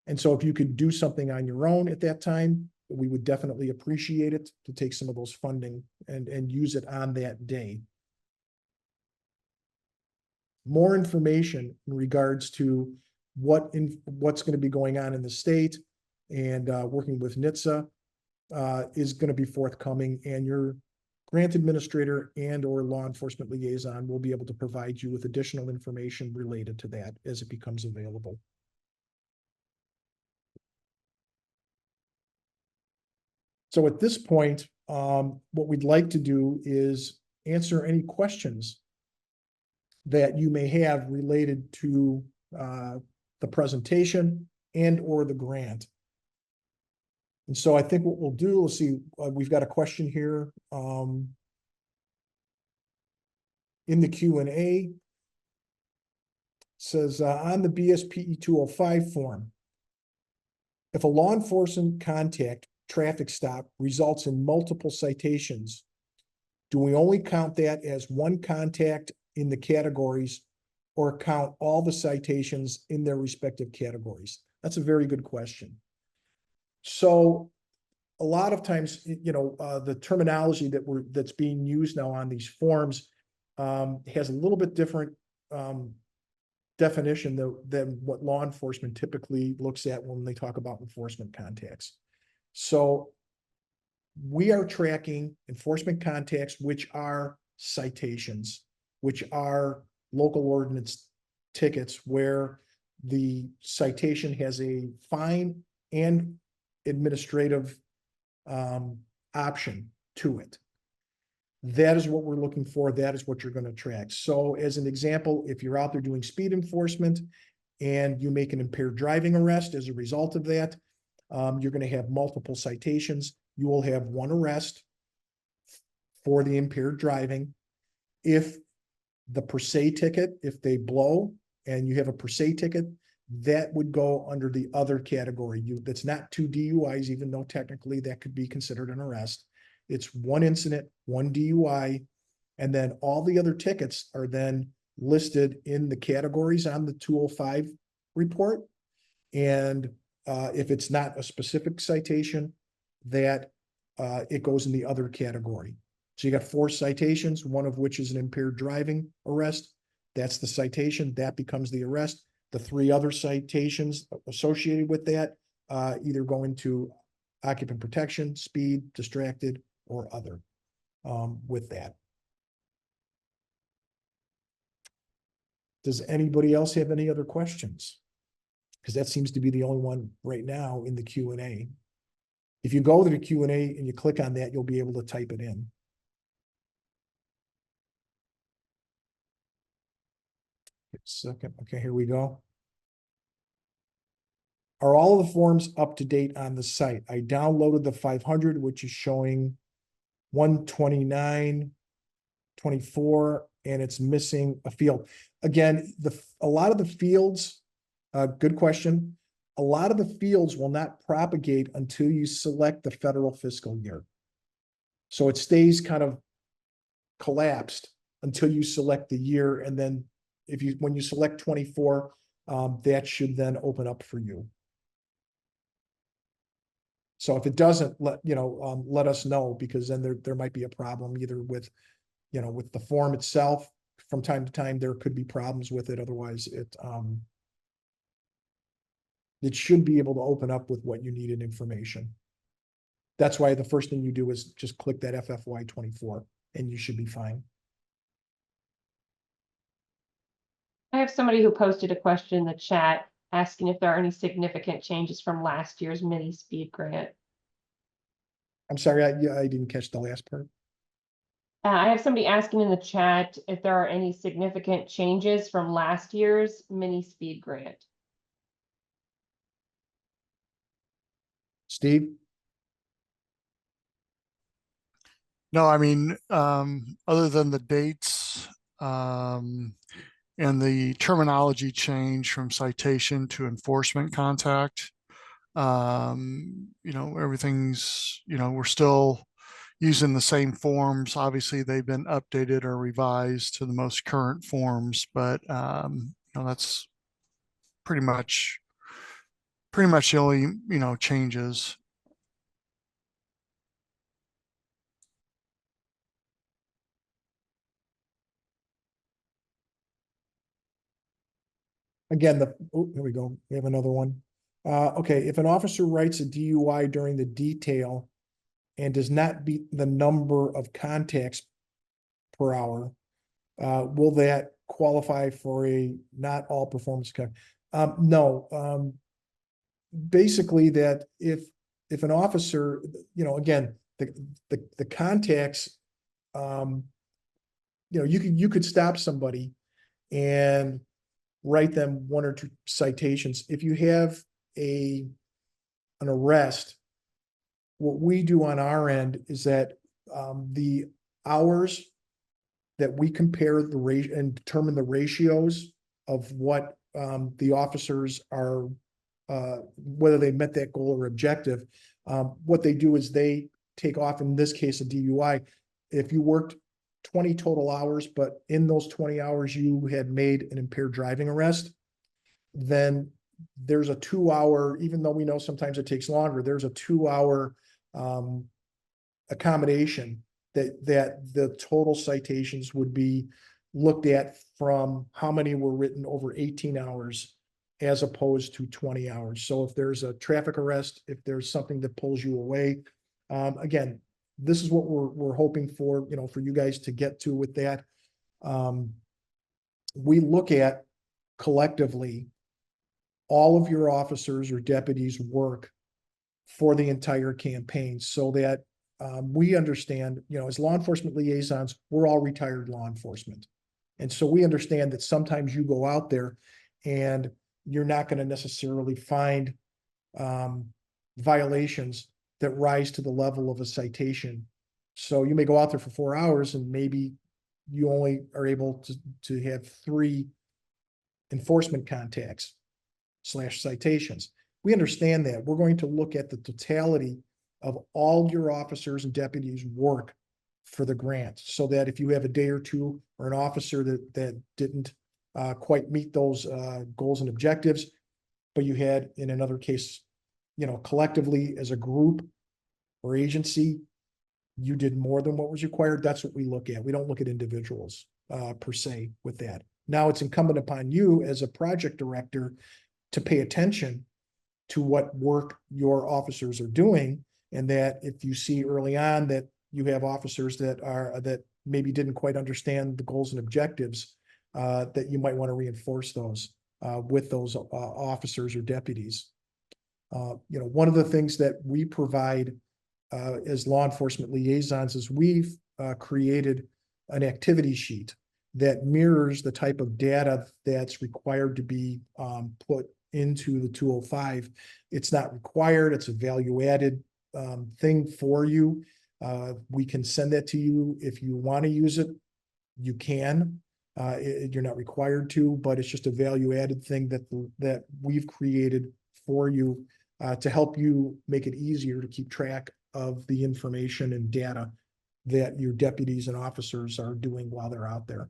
And so if you could do something on your own at that time, we would definitely appreciate it to take some of those funding and use it on that day. More information in regards to what's going to be going on in the state and working with NHTSA is going to be forthcoming, and your grant administrator and or law enforcement liaison will be able to provide you with additional information related to that as it becomes available. So at this point, what we'd like to do is answer any questions that you may have related to the presentation and or the grant. And so I think what we'll do, we'll see, we've got a question here in the Q&A. It says, on the BSPE 205 form, if a law enforcement contact traffic stop results in multiple citations, do we only count that as one contact in the categories or count all the citations in their respective categories? That's a very good question. So a lot of times, the terminology that's being used now on these forms has a little bit different definition than what law enforcement typically looks at when they talk about enforcement contacts. So we are tracking enforcement contacts, which are citations, which are local ordinance tickets where the citation has a fine and administrative option to it. That is what we're looking for. That is what you're going to track. So as an example, if you're out there doing speed enforcement and you make an impaired driving arrest as a result of that, you're going to have multiple citations. You will have one arrest for the impaired driving. If the per se ticket, if they blow and you have a per se ticket, that would go under the other category. That's not two DUIs, even though technically that could be considered an arrest. It's one incident, one DUI, and then all the other tickets are then listed in the categories on the 205 report. And if it's not a specific citation, that it goes in the other category. So you got 4 citations, one of which is an impaired driving arrest. That's the citation, that becomes the arrest. The 3 other citations associated with that either go into occupant protection, speed, distracted, or other with that. Does anybody else have any other questions? Because that seems to be the only one right now in the Q&A. If you go to the Q&A and you click on that, you'll be able to type it in. Second, okay, here we go. Are all of the forms up to date on the site? I downloaded the 500, which is showing 129, 24, and it's missing a field. Again, a lot of the fields, good question. A lot of the fields will not propagate until you select the federal fiscal year. So it stays kind of collapsed until you select the year. And then when you select 24, that should then open up for you. So if it doesn't, let us know, because then there might be a problem either with, with the form itself. From time to time, there could be problems with it. Otherwise, it should be able to open up with what you need in information. That's why the first thing you do is just click that FFY 24 and you should be fine. I have somebody who posted a question in the chat asking if there are any significant changes from last year's mini speed grant. I'm sorry, I didn't catch the last part. I have somebody asking in the chat if there are any significant changes from last year's mini speed grant. Steve? No, I mean, other than the dates and the terminology change from citation to enforcement contact, everything's, we're still using the same forms. Obviously, they've been updated or revised to the most current forms, but that's pretty much the only changes. Again, here we go. We have another one. Okay, if an officer writes a DUI during the detail and does not beat the number of contacts per hour, will that qualify for a not all performance cut? No. Basically, that if an officer, again, the contacts, you could stop somebody and write them 1 or 2 citations. If you have an arrest, what we do on our end is that the hours that we compare the rate and determine the ratios of what the officers are, whether they met that goal or objective. What they do is they take off, in this case, a DUI. If you worked 20 total hours, but in those 20 hours you had made an impaired driving arrest, then there's a 2 hour, even though we know sometimes it takes longer, there's a 2 hour accommodation that the total citations would be looked at from how many were written over 18 hours as opposed to 20 hours. So if there's a traffic arrest, if there's something that pulls you away, again, this is what we're hoping for, for you guys to get to with that. We look at collectively all of your officers or deputies' work for the entire campaign so that we understand, as law enforcement liaisons, we're all retired law enforcement. And so we understand that sometimes you go out there and you're not going to necessarily find violations that rise to the level of a citation. So you may go out there for 4 hours and maybe you only are able to have 3 enforcement contacts / citations. We understand that. We're going to look at the totality of all your officers and deputies' work for the grant, so that if you have a day or two or an officer that didn't quite meet those goals and objectives, but you had in another case, collectively as a group or agency, you did more than what was required. That's what we look at. We don't look at individuals per se with that. Now it's incumbent upon you as a project director to pay attention to what work your officers are doing. And that if you see early on that you have officers that maybe didn't quite understand the goals and objectives, that you might want to reinforce those with those officers or deputies. One of the things that we provide as law enforcement liaisons is we've created an activity sheet that mirrors the type of data that's required to be put into the 205. It's not required. It's a value added thing for you. We can send that to you. If you want to use it, you can. You're not required to, but it's just a value added thing that we've created for you to help you make it easier to keep track of the information and data that your deputies and officers are doing while they're out there.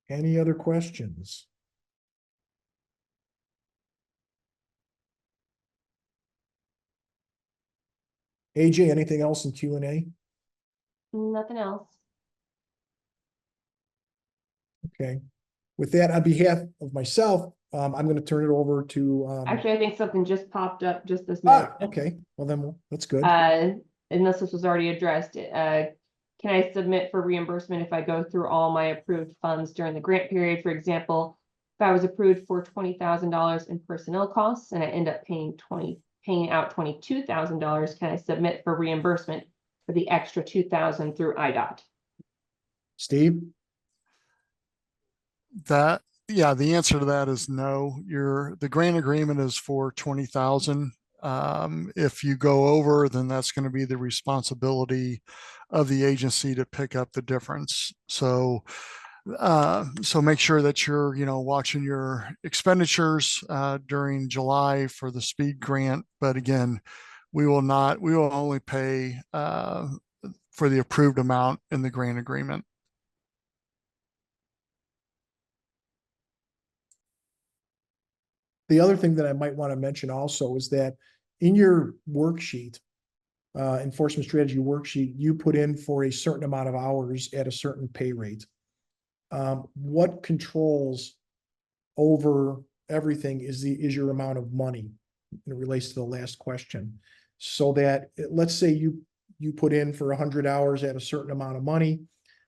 Any other questions? AJ, anything else in Q&A? Nothing else. Okay. With that, on behalf of myself, I'm going to turn it over to. Actually, I think something just popped up just this minute. Okay. Well, then that's good. Unless this was already addressed, can I submit for reimbursement if I go through all my approved funds during the grant period? For example, if I was approved for $20,000 in personnel costs and I end up paying out $22,000, can I submit for reimbursement for the extra $2,000 through IDOT? Steve? Yeah, the answer to that is no. The grant agreement is for 20,000. If you go over, then that's going to be the responsibility of the agency to pick up the difference. So make sure that you're, watching your expenditures during July for the speed grant. But again, we will only pay for the approved amount in the grant agreement. The other thing that I might want to mention also is that in your worksheet, enforcement strategy worksheet, you put in for a certain amount of hours at a certain pay rate. What controls over everything is your amount of money. It relates to the last question. So that let's say you put in for 100 hours at a certain amount of money.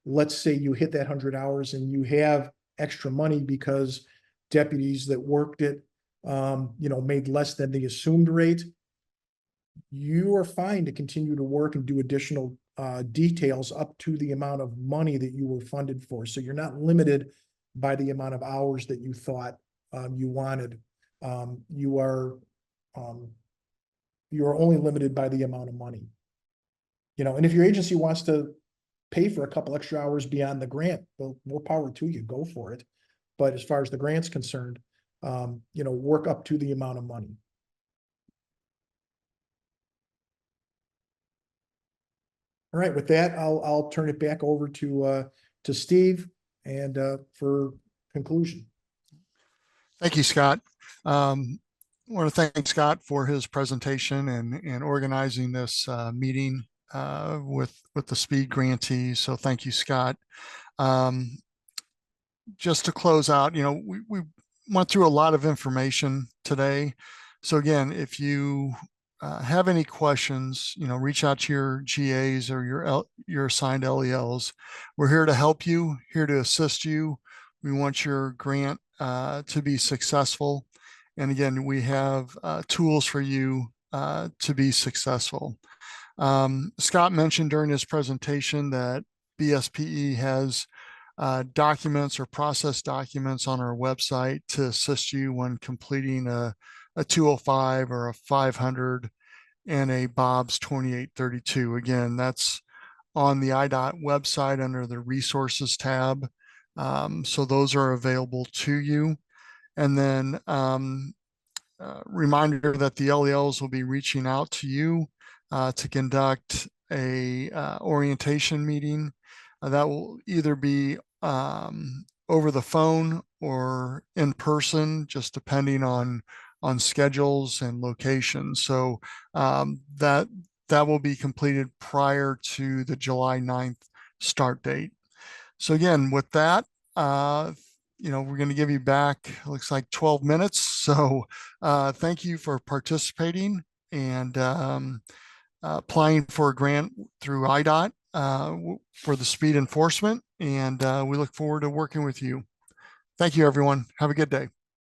Let's say you hit that 100 hours and you have extra money because deputies that worked it made less than the assumed rate. You are fine to continue to work and do additional details up to the amount of money that you were funded for. So you're not limited by the amount of hours that you thought you wanted. You are only limited by the amount of money. And if your agency wants to pay for a couple extra hours beyond the grant, well, more power to you, go for it. But as far as the grant's concerned, work up to the amount of money. All right, with that, I'll turn it back over to Steve and for conclusion. Thank you, Scott. I want to thank Scott for his presentation and organizing this meeting with the SPEED grantees. So thank you, Scott. Just to close out, we went through a lot of information today. So again, if you have any questions, reach out to your GAs or your assigned LELs. We're here to help you, here to assist you. We want your grant to be successful. And again, we have tools for you to be successful. Scott mentioned during his presentation that BSPE has documents or process documents on our website to assist you when completing a 205 or a 500 and a Bob's 2832. Again, that's on the IDOT website under the resources tab. So those are available to you. And then reminder that the LELs will be reaching out to you to conduct a orientation meeting. That will either be over the phone or in person, just depending on schedules and locations. So that will be completed prior to the July 9th start date. So again, with that, we're going to give you back, looks like 12 minutes. So thank you for participating and applying for a grant through IDOT for the speed enforcement. And we look forward to working with you. Thank you, everyone. Have a good day.